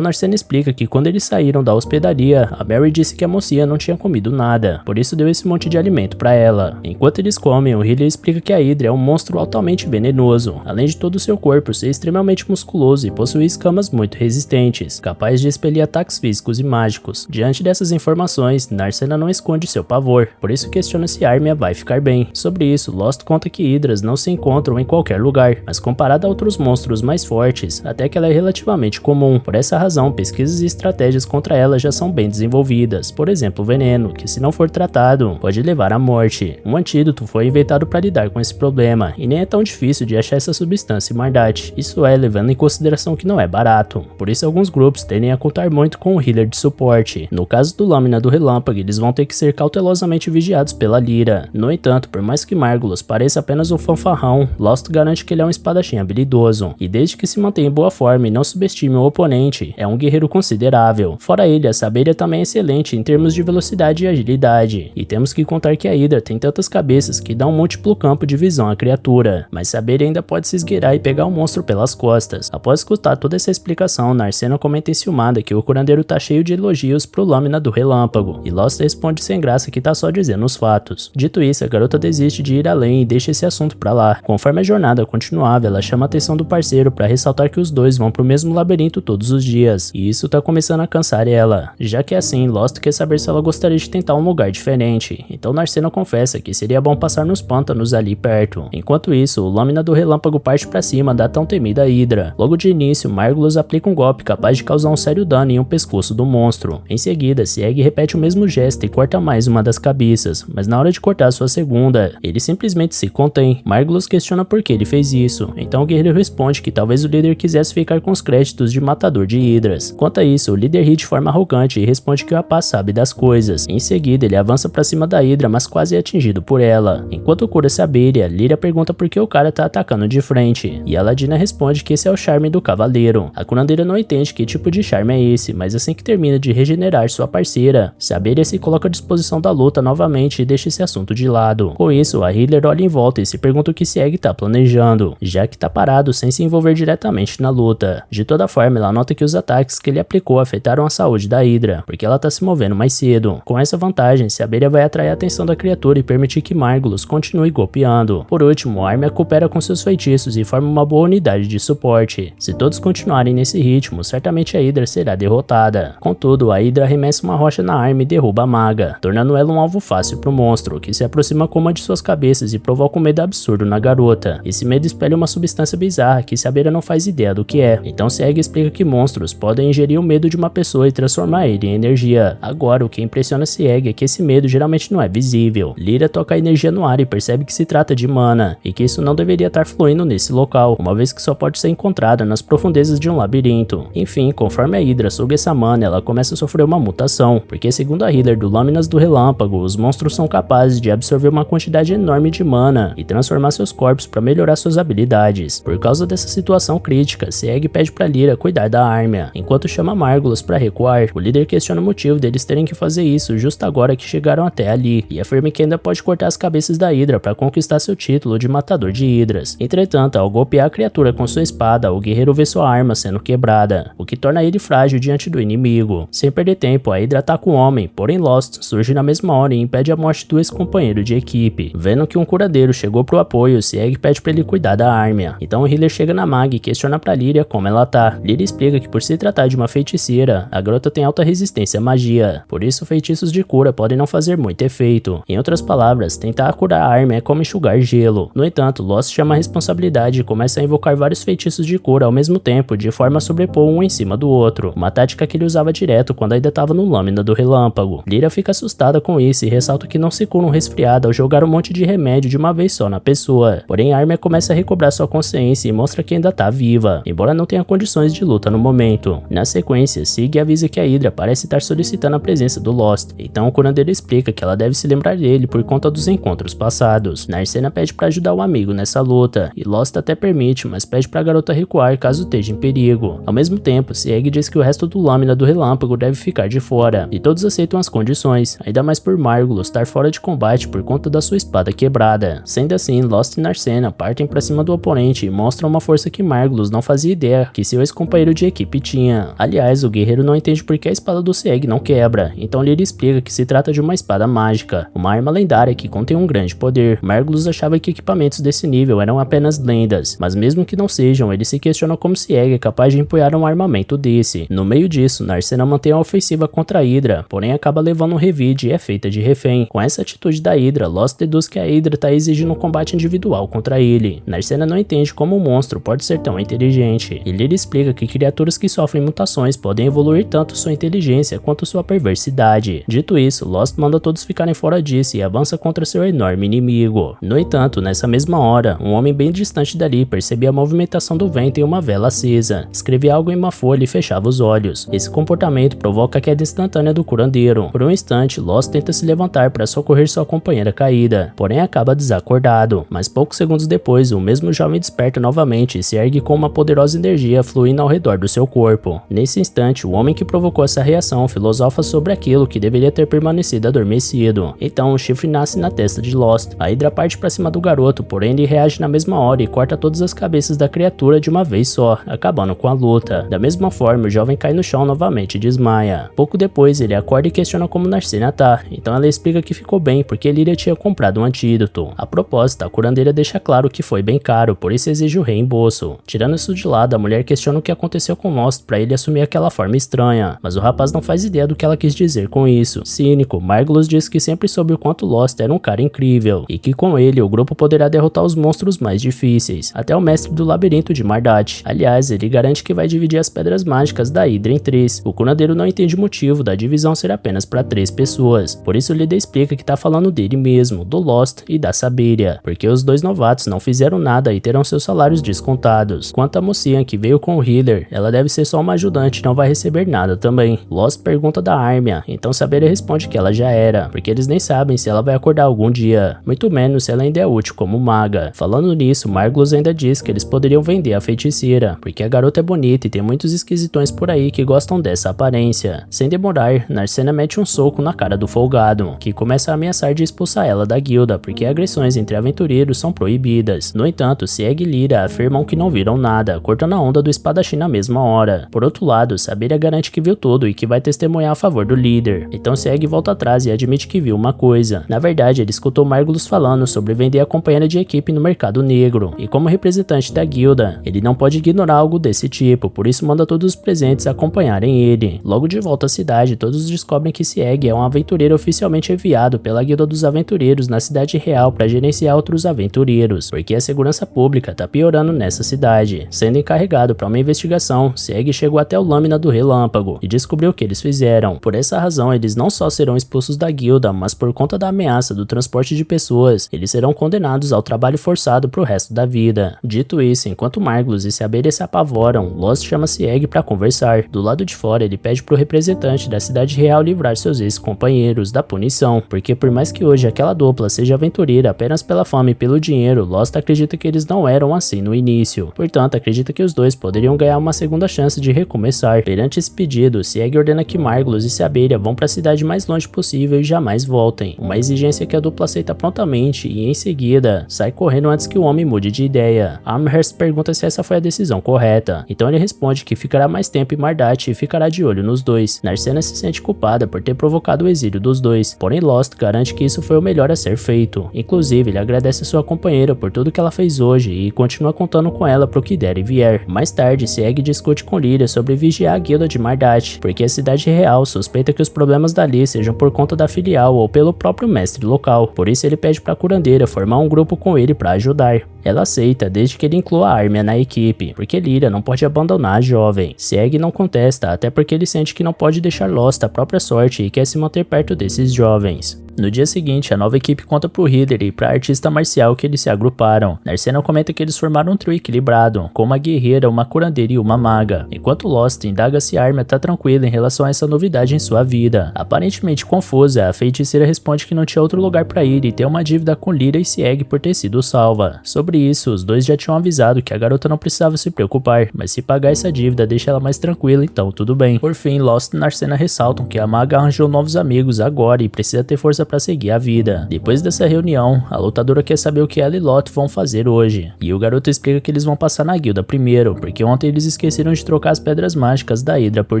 Narcena explica que quando eles saíram da hospedaria, a Mary disse que a mocinha não tinha comido nada, por isso deu esse monte de alimento para ela. Enquanto eles comem, o Healer explica que a Hydra é um monstro altamente venenoso, além de todo o seu corpo ser extremamente musculoso e possuir escamas muito resistentes, capaz de expelir ataques físicos e mágicos. Diante dessas informações, Narcena não esconde seu pavor, por isso questiona se Armia vai ficar bem. Sobre isso, Lost conta que Hydras não se encontram em qualquer lugar, mas comparada a outros monstros mais fortes, até que ela é relativamente comum. Por essa razão, pesquisas e estratégias contra ela já são bem desenvolvidas. Por exemplo, o veneno, que se não for tratado, pode levar à morte. Um antídoto foi inventado para lidar com esse problema, e nem é tão difícil de achar essa substância em Mardate. Isso é, levando em consideração que não é barato. Por isso alguns grupos tendem a contar muito com o healer de suporte. No caso do Lâmina do Relâmpago, eles vão ter que ser cautelosamente vigiados pela Lyra. No entanto, por mais que Margulas pareça apenas um fanfarrão, Lost garante que ele é um espadachim habilidoso, e desde que se mantenha em boa forma e não subestime o oponente, é um guerreiro considerável. Fora ele, a Saberia também é excelente em termos de velocidade e agilidade, e temos que contar que a Hydra tem tantas cabeças que dá um múltiplo campo de visão à criatura, mas Saberia ainda pode se esgueirar e pegar o monstro pelas costas. Após escutar toda essa explicação, Narcena comenta enciumada que o curandeiro tá cheio de elogios pro Lâmina do Relâmpago, e Lost responde sem graça que tá só dizendo os fatos. Dito isso, a garota desiste de ir além e deixa esse assunto pra lá. Conforme a jornada continuava, ela chama a atenção do parceiro pra ressaltar que os dois vão pro mesmo labirinto todos os dias, e isso tá começando a cansar ela. Já que é assim, Lost quer saber se ela gostaria de tentar um lugar diferente, então Narcena confessa que seria bom passar nos pântanos ali perto. Enquanto isso, o Lâmina do Relâmpago parte pra cima da tão temida Hydra. Logo de início, Margulas aplica um golpe capaz de causar um sério dano em um pescoço do monstro. Em seguida, Sieg repete o mesmo gesto e corta mais uma das cabeças, mas na hora de cortar sua segunda, ele simplesmente se contém. Margulas questiona por que ele fez isso, então o guerreiro responde que talvez o líder quisesse ficar com os créditos de matador de Hydras. Quanto a isso, o líder ri de forma arrogante e responde que o rapaz sabe das coisas. Em seguida, ele avança pra cima da Hydra, mas quase é atingido por ela. Enquanto cura Saberia, Lyra pergunta por que o cara tá atacando de frente, e a Ladina responde que esse é o charme do cavaleiro. A curandeira não entende que tipo de charme é esse, mas assim que termina de regenerar sua parceira, Saberia se coloca à disposição da luta novamente e deixa esse assunto de lado. Com isso, a healer olha em volta e se pergunta o que Sieg tá planejando, já que tá parado sem se envolver diretamente na luta. De toda forma, ela nota que os ataques que ele aplicou afetaram a saúde da Hydra, porque ela tá se movendo mais cedo. Com essa vantagem, Saberia vai atrair a atenção da criatura e permitir que Margulas continue golpeando. Por último, Armia coopera com seus feitiços e forma uma boa unidade de suporte. Se todos continuarem nesse ritmo, certamente a Hydra será derrotada. Contudo, a Hydra arremessa uma rocha na Armia e derruba a maga, tornando ela um alvo fácil pro monstro, que se aproxima com uma de suas cabeças e provoca um medo absurdo na garota. Esse medo espelha uma substância bizarra que Saberia não faz ideia do que é. Então Sieg explica que monstros podem ingerir o medo de uma pessoa e transformar ele em energia. Agora, o que impressiona Sieg é que esse medo geralmente não é visível. Lyra toca a energia no ar e percebe que se trata de mana, e que isso não deveria estar fluindo nesse local, uma vez que só pode ser encontrada nas profundezas de um labirinto. Enfim, conforme a Hydra suga essa mana, ela começa a sofrer uma mutação, porque segundo a healer do Lâminas do Relâmpago, os monstros são capazes de absorver uma quantidade enorme de mana e transformar seus corpos para melhorar suas habilidades. Por causa dessa situação crítica, Sieg pede pra Lyra cuidar da Armia, enquanto chama Margulas para recuar. O líder questiona o motivo deles terem que fazer isso justo agora que chegaram até ali, e afirma que ainda pode cortar as cabeças da Hydra para conquistar seu título de matador de Hydras. Entretanto, ao golpear a criatura com sua espada, o guerreiro vê sua arma sendo quebrada, o que torna ele frágil diante do inimigo. Sem perder tempo, a Hydra ataca o homem, porém Lost surge na mesma hora e impede a morte do ex-companheiro de equipe. Vendo que um curadeiro chegou pro apoio, Sieg pede pra ele cuidar da Armia. Então o healer chega na Mag e questiona pra Lyria como ela tá. Lyria explica que por se tratar de uma feiticeira, a garota tem alta resistência à magia, por isso feitiços de cura podem não fazer muito efeito. Em outras palavras, tentar curar a Armia é como enxugar gelo. No entanto, Lost chama a responsabilidade e começa a invocar vários feitiços de cura ao mesmo tempo, de forma a sobrepor um em cima do outro, uma tática que ele usava direto quando ainda estava no Lâmina do Relâmpago. Lyria fica assustada com isso e ressalta que não se cura um resfriado ao jogar um monte de remédio de uma vez só na pessoa, porém a Armia começa a recobrar quebrar sua consciência e mostra que ainda tá viva, embora não tenha condições de luta no momento. Na sequência, Sig avisa que a Hydra parece estar solicitando a presença do Lost, então o curandeiro explica que ela deve se lembrar dele por conta dos encontros passados. Narcena pede para ajudar o amigo nessa luta, e Lost até permite, mas pede para a garota recuar caso esteja em perigo. Ao mesmo tempo, Sieg diz que o resto do Lâmina do Relâmpago deve ficar de fora, e todos aceitam as condições, ainda mais por Margulos estar fora de combate por conta da sua espada quebrada. Sendo assim, Lost e Narcena partem para cima do oponente e mostram uma força que Margulos não fazia ideia que seu ex-companheiro de equipe tinha. Aliás, o guerreiro não entende por que a espada do Sieg não quebra, então ele explica que se trata de uma espada mágica, uma arma lendária que contém um grande poder. Margulos achava que equipamentos desse nível eram apenas lendas, mas mesmo que não sejam, ele se questiona como Sieg é capaz de empunhar um armamento desse. No meio disso, Narcena mantém a ofensiva contra a Hydra, porém acaba levando um revide e é feita de refém. Com essa atitude da Hydra, Lost deduz que a Hydra está exigindo um combate individual contra ele. Narcena não entende como um monstro pode ser tão inteligente. Ele explica que criaturas que sofrem mutações podem evoluir tanto sua inteligência quanto sua perversidade. Dito isso, Lost manda todos ficarem fora disso e avança contra seu enorme inimigo. No entanto, nessa mesma hora, um homem bem distante dali percebia a movimentação do vento em uma vela acesa, escrevia algo em uma folha e fechava os olhos. Esse comportamento provoca a queda instantânea do curandeiro. Por um instante, Lost tenta se levantar para socorrer sua companheira caída, porém acaba desacordado. Mas poucos segundos depois, o mesmo jovem desperta novamente e se ergue com uma poderosa energia fluindo ao redor do seu corpo. Nesse instante, o homem que provocou essa reação filosofa sobre aquilo que deveria ter permanecido adormecido. Então, o chifre nasce na testa de Lost. A Hydra parte para cima do garoto, porém ele reage na mesma hora e corta todas as cabeças da criatura de uma vez só, acabando com a luta. Da mesma forma, o jovem cai no chão novamente e desmaia. Pouco depois, ele acorda e questiona como Narcena tá, então ela explica que ficou bem porque Lyria tinha comprado um antídoto. A propósito, a curandeira deixa claro que foi bem caro, por isso exige o reembolso. Tirando isso de lado, a mulher questiona o que aconteceu com Lost para ele assumir aquela forma estranha, mas o rapaz não faz ideia do que ela quis dizer com isso. Cínico, Margulos diz que sempre soube o quanto Lost era um cara incrível, e que com ele o grupo poderá derrotar os monstros mais difíceis, até o mestre do labirinto de Mardat. Aliás, ele garante que vai dividir as pedras mágicas da Hydra em 3. O curandeiro não entende o motivo da divisão ser apenas para 3 pessoas, por isso Lydia explica que tá falando dele mesmo, do Lost e da Saberia, porque os dois novatos não fizeram nada e terão seus salários descontados. Quanto a mocinha que veio com o Healer, ela deve ser só uma ajudante e não vai receber nada também. Lost pergunta da Armia, então Saberia responde que ela já era, porque eles nem sabem se ela vai acordar algum dia, muito menos se ela ainda é útil como maga. Falando nisso, Margulos ainda diz que eles poderiam vender a feiticeira, porque a garota é bonita e tem muitos esquisitões por aí que gostam dessa aparência. Sem demorar, Narcena mete um soco na cara do folgado, que começa a ameaçar de expulsar ela da guilda, porque agressões entre aventureiros são proibidas. No entanto, Sieg e Lyria afirmam que não viram nada, cortando a onda do espadachim na mesma hora. Por outro lado, Saberia garante que viu tudo e que vai testemunhar a favor do líder. Então Sieg volta atrás e admite que viu uma coisa. Na verdade, ele escutou Margulos falando sobre vender a companheira de equipe no mercado negro, e como representante da guilda, ele não pode ignorar algo desse tipo, por isso manda todos os presentes acompanharem ele. Logo de volta à cidade, todos descobrem que Sieg é um aventureiro oficialmente enviado pela Guilda dos Aventureiros na cidade real para gerenciar outros aventureiros, porque a segurança pública tá piorando nessa cidade. Sendo encarregado para uma investigação, Sieg chegou até o Lâmina do Relâmpago e descobriu o que eles fizeram. Por essa razão, eles não só serão expulsos da guilda, mas por conta da ameaça do transporte de pessoas, eles serão condenados ao trabalho forçado pro resto da vida. Dito isso, enquanto Margulos e Saberia se apavoram, Lost chama Sieg para conversar. Do lado de fora, ele pede pro representante da cidade real livrar seus ex-companheiros da punição, porque por mais que hoje aquela dupla seja aventureira apenas pela fama e pelo dinheiro, Lost acredita que eles não eram assim no início. Portanto, acredita que os dois poderiam ganhar uma segunda chance de recomeçar. Perante esse pedido, Sieg ordena que Margulos e Saberia vão para a cidade mais longe possível e jamais voltem. Uma exigência que a dupla aceita prontamente e em seguida sai correndo antes que o homem mude de ideia. Amherst pergunta se essa foi a decisão correta, então ele responde que ficará mais tempo em Mardat e ficará de olho nos dois. Narcena se sente culpada por ter provocado o exílio dos dois, porém Lost garante que isso foi o melhor a ser feito. Inclusive, ele agradece a sua companheira por tudo que ela fez hoje e continua contando com ela pro que der e vier. Mais tarde, Sieg discute com Lyria sobre vigiar a guilda de Mardat, porque a cidade real suspeita que os problemas dali sejam por conta da filial ou pelo próprio mestre local, por isso ele pede pra curandeira formar um grupo com ele para ajudar. Ela aceita desde que ele inclua a Armia na equipe, porque Lyria não pode abandonar a jovem. Sieg não contesta, até porque ele sente que não pode deixar Lost à própria sorte e quer se manter perto desses jovens. No dia seguinte, a nova equipe conta pro Healer e pra artista marcial que eles se agruparam. Narcena comenta que eles formaram um trio equilibrado, com uma guerreira, uma curandeira e uma maga, enquanto Lost indaga se Armia tá tranquila em relação a essa novidade em sua vida. Aparentemente confusa, a feiticeira responde que não tinha outro lugar pra ir e tem uma dívida com Lyra e Sieg por ter sido salva. Sobre isso, os dois já tinham avisado que a garota não precisava se preocupar, mas se pagar essa dívida deixa ela mais tranquila, então tudo bem. Por fim, Lost e Narcena ressaltam que a maga arranjou novos amigos agora e precisa ter força pra seguir a vida. Depois dessa reunião, a lutadora quer saber o que ela e Lot vão fazer hoje, e o garoto explica que eles vão passar na guilda primeiro, porque ontem eles esqueceram de trocar as pedras mágicas da Hydra por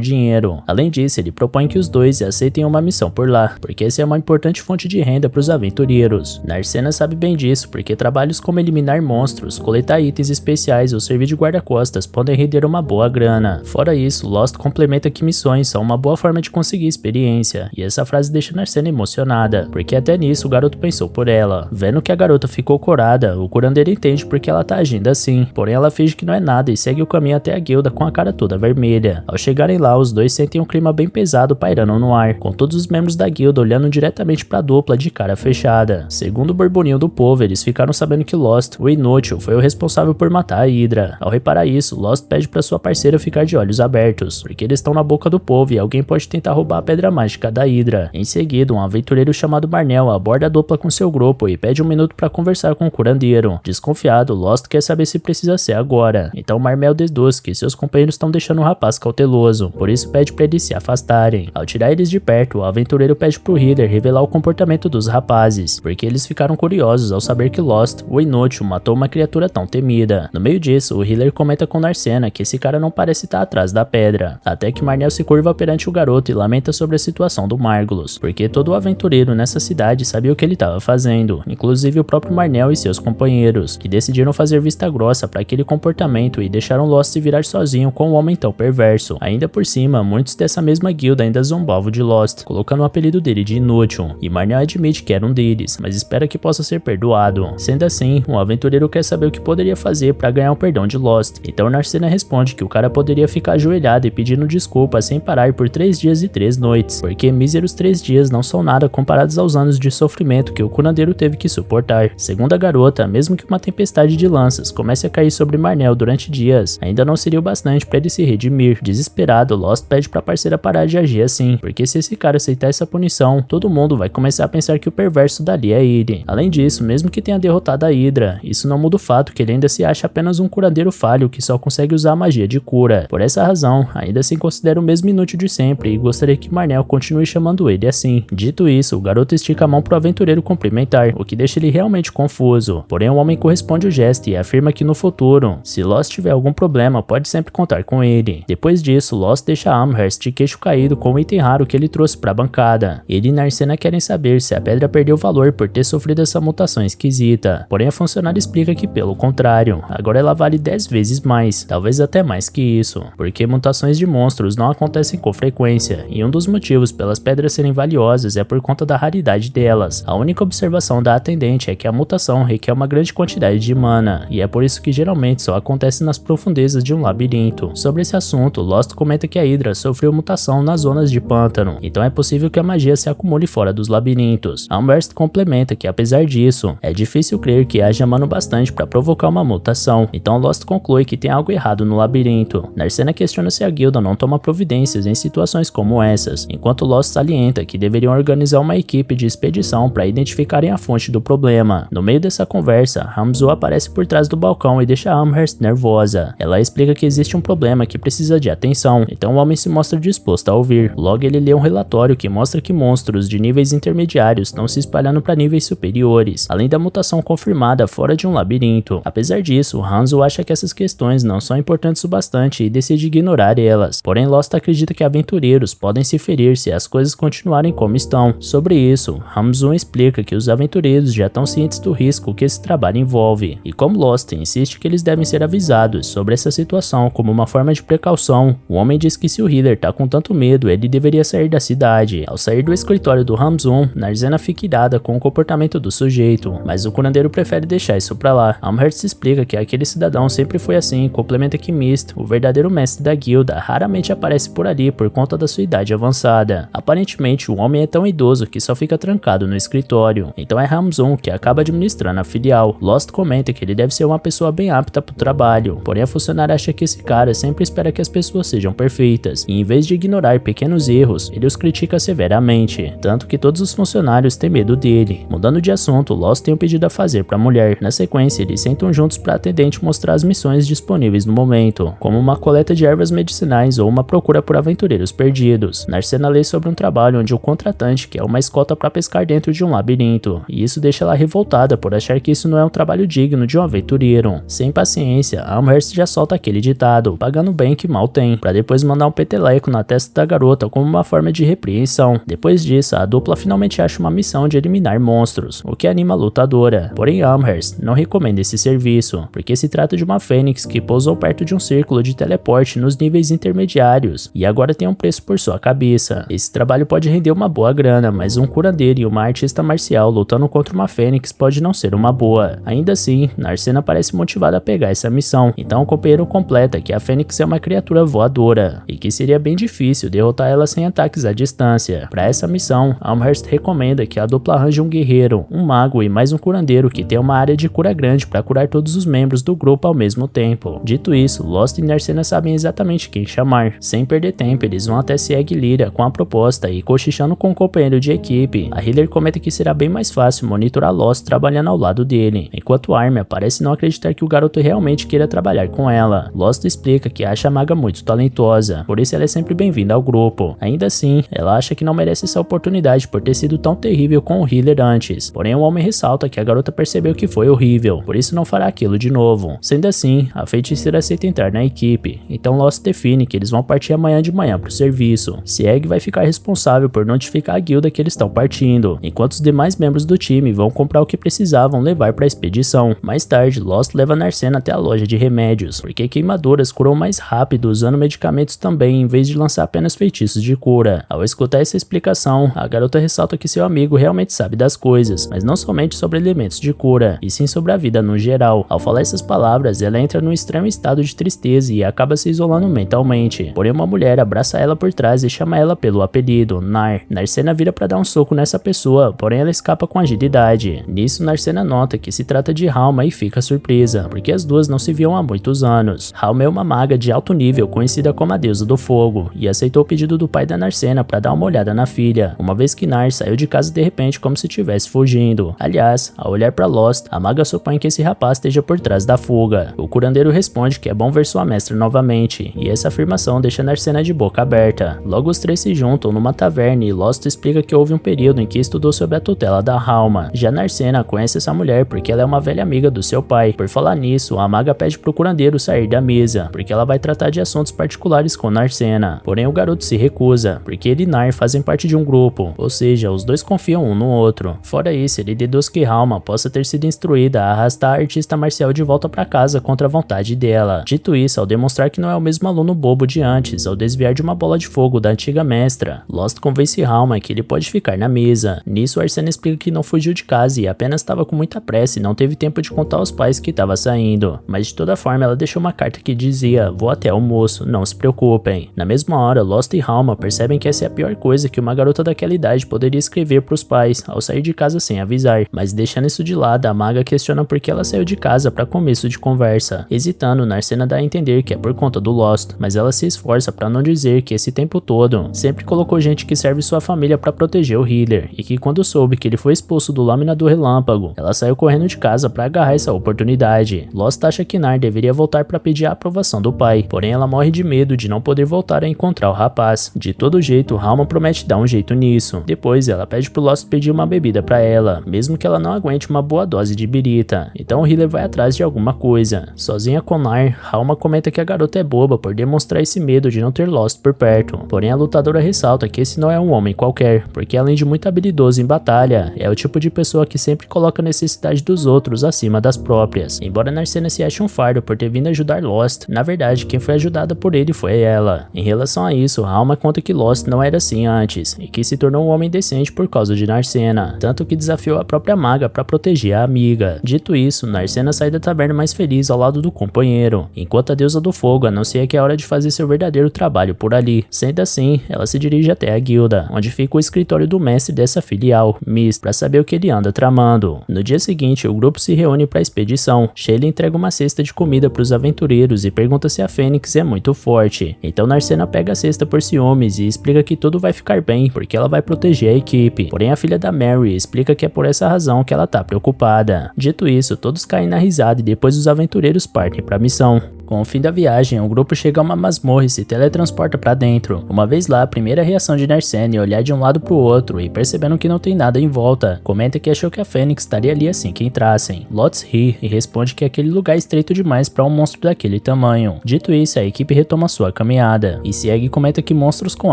dinheiro. Além disso, ele propõe que os dois aceitem uma missão por lá, porque essa é uma importante fonte de renda para os aventureiros. Narcena sabe bem disso, porque trabalhos como eliminar monstros, coletar itens especiais ou servir de guarda-costas podem render uma boa grana. Fora isso, Lost complementa que missões são uma boa forma de conseguir experiência, e essa frase deixa Narcena emocionada, porque até nisso o garoto pensou por ela. Vendo que a garota ficou corada, o curandeiro entende porque ela tá agindo assim, porém ela finge que não é nada e segue o caminho até a guilda com a cara toda vermelha. Ao chegarem lá, os dois sentem um clima bem pesado pairando no ar, com todos os membros da guilda olhando diretamente pra dupla de cara fechada. Segundo o burburinho do povo, eles ficaram sabendo que Lost, o inútil, foi o responsável por matar a Hydra. Ao reparar isso, Lost pede pra sua parceira ficar de olhos abertos, porque eles estão na boca do povo e alguém pode tentar roubar a pedra mágica da Hydra. Em seguida, um aventureiro chamado Marnell aborda a dupla com seu grupo e pede um minuto pra conversar com o curandeiro. Desconfiado, Lost quer saber se precisa ser agora, então Marnell deduz que seus companheiros estão deixando o rapaz cauteloso, por isso pede pra eles se afastarem. Ao tirar eles de perto, o aventureiro pede pro Healer revelar o comportamento dos rapazes, porque eles ficaram curiosos ao saber que Lost, o inútil, matou uma criatura tão temida. No meio disso, o Healer comenta com Narcena que esse cara não parece estar atrás da pedra, até que Marnell se curva perante o garoto e lamenta sobre a situação do Margulos, porque todo aventureiro nessa cidade sabia o que ele estava fazendo, inclusive o próprio Marnell e seus companheiros, que decidiram fazer vista grossa para aquele comportamento e deixaram Lost se virar sozinho com um homem tão perverso. Ainda por cima, muitos dessa mesma guilda ainda zombavam de Lost, colocando o apelido dele de inútil, e Marnell admite que era um deles, mas espera que possa ser perdoado. Sendo assim, um aventureiro quer saber o que poderia fazer para ganhar o perdão de Lost, então Narcena responde que o cara poderia ficar ajoelhado e pedindo desculpas sem parar por 3 dias e 3 noites, porque míseros 3 dias não são nada comparados aos anos de sofrimento que o curandeiro teve que suportar. Segundo a garota, mesmo que uma tempestade de lanças comece a cair sobre Marnell durante dias, ainda não seria o bastante para ele se redimir. Desesperado, Lost pede pra parceira parar de agir assim, porque se esse cara aceitar essa punição, todo mundo vai começar a pensar que o perverso dali é ele. Além disso, mesmo que tenha derrotado a Hydra, isso não muda o fato que ele ainda se acha apenas um curandeiro falho que só consegue usar a magia de cura. Por essa razão, ainda se considera o mesmo inútil de sempre e gostaria que Marnell continue chamando ele assim. Dito isso, o garoto estica a mão pro aventureiro cumprimentar, o que deixa ele realmente confuso. Porém, o homem corresponde ao gesto e afirma que no futuro, se Lost tiver algum problema, pode sempre contar com ele. Depois disso, Lost deixa Amherst de queixo caído com um item raro que ele trouxe pra bancada. Ele e Narcena querem saber se a pedra perdeu valor por ter sofrido essa mutação esquisita. Porém, a funcionária explica que pelo contrário, agora ela vale 10 vezes mais, talvez até mais que isso, porque mutações de monstros não acontecem com frequência, e um dos motivos pelas pedras serem valiosas é por conta da raridade delas. A única observação da atendente é que a mutação requer uma grande quantidade de mana, e é por isso que geralmente só acontece nas profundezas de um labirinto. Sobre esse assunto, Lost comenta que a Hydra sofreu mutação nas zonas de pântano, então é possível que a magia se acumule fora dos labirintos. Amherst complementa que apesar disso, é difícil crer que haja mana bastante para provocar uma mutação, então Lost conclui que tem algo errado no labirinto. Narcena questiona se a guilda não toma providências em situações como essas, enquanto Lost salienta que deveriam organizar uma equipe de expedição para identificarem a fonte do problema. No meio dessa conversa, Hamzo aparece por trás do balcão e deixa Amherst nervosa. Ela explica que existe um problema que precisa de atenção, então o homem se mostra disposto a ouvir. Logo ele lê um relatório que mostra que monstros de níveis intermediários estão se espalhando para níveis superiores, além da mutação confirmada fora de um labirinto. Apesar disso, Hanzo acha que essas questões não são importantes o bastante e decide ignorar elas. Porém, Lost acredita que aventureiros podem se ferir se as coisas continuarem como estão. Sobre isso, Hamzo explica que os aventureiros já estão cientes do risco que esse trabalho envolve, e como Lost insiste que eles devem ser avisados sobre essa situação como uma forma de precaução, o homem diz que se o Healer tá com tanto medo, ele deveria sair da cidade. Ao sair do escritório do Hamzo, Narcena fica irada com o comportamento do sujeito, mas o curandeiro prefere deixar isso pra lá. Amherst explica que aquele cidadão sempre foi assim, complementa que Mist, o verdadeiro mestre da guilda, raramente aparece por ali por conta da sua idade avançada. Aparentemente, o homem é tão idoso que só fica trancado no escritório. Então é Hamzoon que acaba administrando a filial. Lost comenta que ele deve ser uma pessoa bem apta pro trabalho, porém a funcionária acha que esse cara sempre espera que as pessoas sejam perfeitas, e em vez de ignorar pequenos erros, ele os critica severamente, tanto que todos os funcionários têm medo dele. Mudando de assunto, Lost tem um pedido a fazer pra mulher. Na sequência, eles sentam juntos pra atendente mostrar as missões disponíveis no momento, como uma coleta de ervas medicinais ou uma procura por aventureiros perdidos. Narcena lê sobre um trabalho onde o contratante quer uma escolta pra pescar dentro de um labirinto, e isso deixa ela revoltada por achar que isso não é um trabalho digno de um aventureiro. Sem paciência, Amherst já solta aquele ditado, pagando bem que mal tem, pra depois mandar um peteleco na testa da garota como uma forma de repreensão. Depois disso, a dupla finalmente acha uma missão de eliminar monstros, o que anima a lutadora. Porém, Amherst não recomenda esse serviço, porque se trata de uma fênix que pousou perto de um círculo de teleporte nos níveis intermediários, e agora tem um preço por sua cabeça. Esse trabalho pode render uma boa grana, mas um curandeiro e uma artista marcial lutando contra uma fênix pode não ser uma boa. Ainda assim, Narcena parece motivada a pegar essa missão, então o companheiro completa que a fênix é uma criatura voadora, e que seria bem difícil derrotar ela sem ataques à distância. Para essa missão, Amherst recomenda que a dupla arranje um guerreiro, um mago e mais um curandeiro que tenha uma área de cura grande para curar todos os membros do grupo ao mesmo tempo. Dito isso, Lost e Narcena sabem exatamente quem chamar. Sem perder tempo, eles vão até Sieg Lyria com a proposta e cochichando com o companheiro de equipe, a Healer comenta que será bem mais fácil monitorar Lost trabalhando ao lado dele, enquanto Armia parece não acreditar que o garoto realmente queira trabalhar com ela. Lost explica que acha a maga muito talentosa, por isso ela é sempre bem-vinda ao grupo. Ainda assim, ela acha que não merece essa oportunidade por ter sido tão terrível com o Healer antes, porém o homem ressalta que a garota percebeu que foi horrível, por isso não fará aquilo de novo. Sendo assim, a feiticeira aceita entrar na equipe, então Lost define que eles vão partir amanhã de manhã pro serviço. Sieg vai ficar responsável por notificar a guilda que eles estão partindo, enquanto os demais membros do time vão comprar o que precisavam levar para a expedição. Mais tarde, Lost leva Narcena até a loja de remédios, porque queimaduras curam mais rápido usando medicamentos também, em vez de lançar apenas feitiços de cura. Ao escutar essa explicação, a garota ressalta que seu amigo realmente sabe das coisas, mas não somente sobre elementos de cura, e sim sobre a vida no geral. Ao falar essas palavras, ela entra num extremo estado de tristeza e acaba se isolando mentalmente. Porém, uma mulher abraça ela por trás e chama ela pelo apelido, Nar. Narcena vira para dar um soco nessa pessoa, porém ela escapa com agilidade. Nisso, Narcena nota que se trata de Halma e fica surpresa, porque as duas não se viam há muitos anos. Halma é uma maga de alto nível conhecida como a deusa do fogo, e aceitou o pedido do pai da Narcena para dar uma olhada na filha, uma vez que Nar saiu de casa de repente como se estivesse fugindo. Aliás, ao olhar para Lost, a maga supõe que esse rapaz esteja por trás da fuga. O curandeiro responde que é bom ver sua mestra novamente, e essa afirmação deixa Narcena de boca aberta. Logo os três se juntam numa taverna e Lost explica que houve um período em que estudou sobre a tutela da Halma. Já Narcena conhece essa mulher porque ela é uma velha amiga do seu pai. Por falar nisso, a maga pede pro curandeiro sair da mesa, porque ela vai tratar de assuntos particulares com Narcena. Porém o garoto se recusa, porque ele e Nar fazem parte de um grupo, ou seja, os dois confiam um no outro. Fora isso, ele deduz que Halma possa ter sido instruída a arrastar a artista marcial de volta para casa contra a vontade dela. Dito isso, ao demonstrar que não é o mesmo aluno bobo de antes, ao desviar de uma bola de fogo da antiga mestra, Lost convence Halma que ele pode ficar na mesa. Nisso, Arsena explica que não fugiu de casa e apenas estava com muita pressa e não teve tempo de contar aos pais que estava saindo. Mas de toda forma, ela deixou uma carta que dizia: "Vou até almoço, não se preocupem." Na mesma hora, Lost e Halma percebem que essa é a pior coisa que uma garota daquela idade poderia escrever para os pais ao sair de casa sem avisar. Mas deixando isso de lado, a maga questiona por que ela saiu de casa para começo de conversa. Hesitando, Narcena dá a entender que é por conta do Lost, mas ela se esforça para não dizer que esse tempo todo sempre colocou gente que serve sua família para proteger o Healer, e que quando soube que ele foi expulso do Lâmina do Relâmpago, ela saiu correndo de casa para agarrar essa oportunidade. Lost acha que Nar deveria voltar para pedir a aprovação do pai, porém ela morre de medo de não poder voltar a encontrar o rapaz. De todo jeito, Halma promete dar um jeito nisso. Depois ela pede pro Lost pedir uma bebida para ela, mesmo que ela não aguente uma boa dose de birita. Então o Healer vai atrás de alguma coisa. Sozinha com Nar, Halma comenta que a garota é boba por demonstrar esse medo de não ter Lost por perto. Porém a lutadora ressalta que esse não é um homem qualquer, porque além de muito habilidoso em batalha, é o tipo de pessoa que sempre coloca a necessidade dos outros acima das próprias. Embora Narcena se ache um fardo por ter vindo ajudar Lost, na verdade quem foi ajudada por ele foi ela. Em relação a isso, Halma conta que Lost não era assim antes, e que se tornou um homem decente por causa de Narcena, tanto que desafiou a própria maga para proteger a amiga. Dito isso, Narcena sai da taverna mais feliz ao lado do companheiro, enquanto a deusa do fogo anuncia que é hora de fazer seu verdadeiro trabalho por ali. Sendo assim, ela se dirige até a guilda, onde fica o escritório do mestre dessa filial, Mist, para saber o que ele anda tramando. No dia seguinte, o grupo se reúne para a expedição. Shayla entrega uma cesta de comida para os aventureiros e pergunta se a Fênix é muito forte. Então Narcena pega a cesta por ciúmes e explica que tudo vai ficar bem porque ela vai proteger a equipe. Porém, a filha da Mary explica que é por essa razão que ela tá preocupada. Dito isso, todos caem na risada e depois os aventureiros partem para a missão. Com o fim da viagem, o grupo chega a uma masmorra e se teletransporta para dentro. Uma vez lá, a primeira reação de Narcena é olhar de um lado pro outro e, percebendo que não tem nada em volta, comenta que achou que a Fênix estaria ali assim que entrassem. Lotus ri e responde que aquele lugar é estreito demais para um monstro daquele tamanho. Dito isso, a equipe retoma sua caminhada, e Sieg comenta que monstros com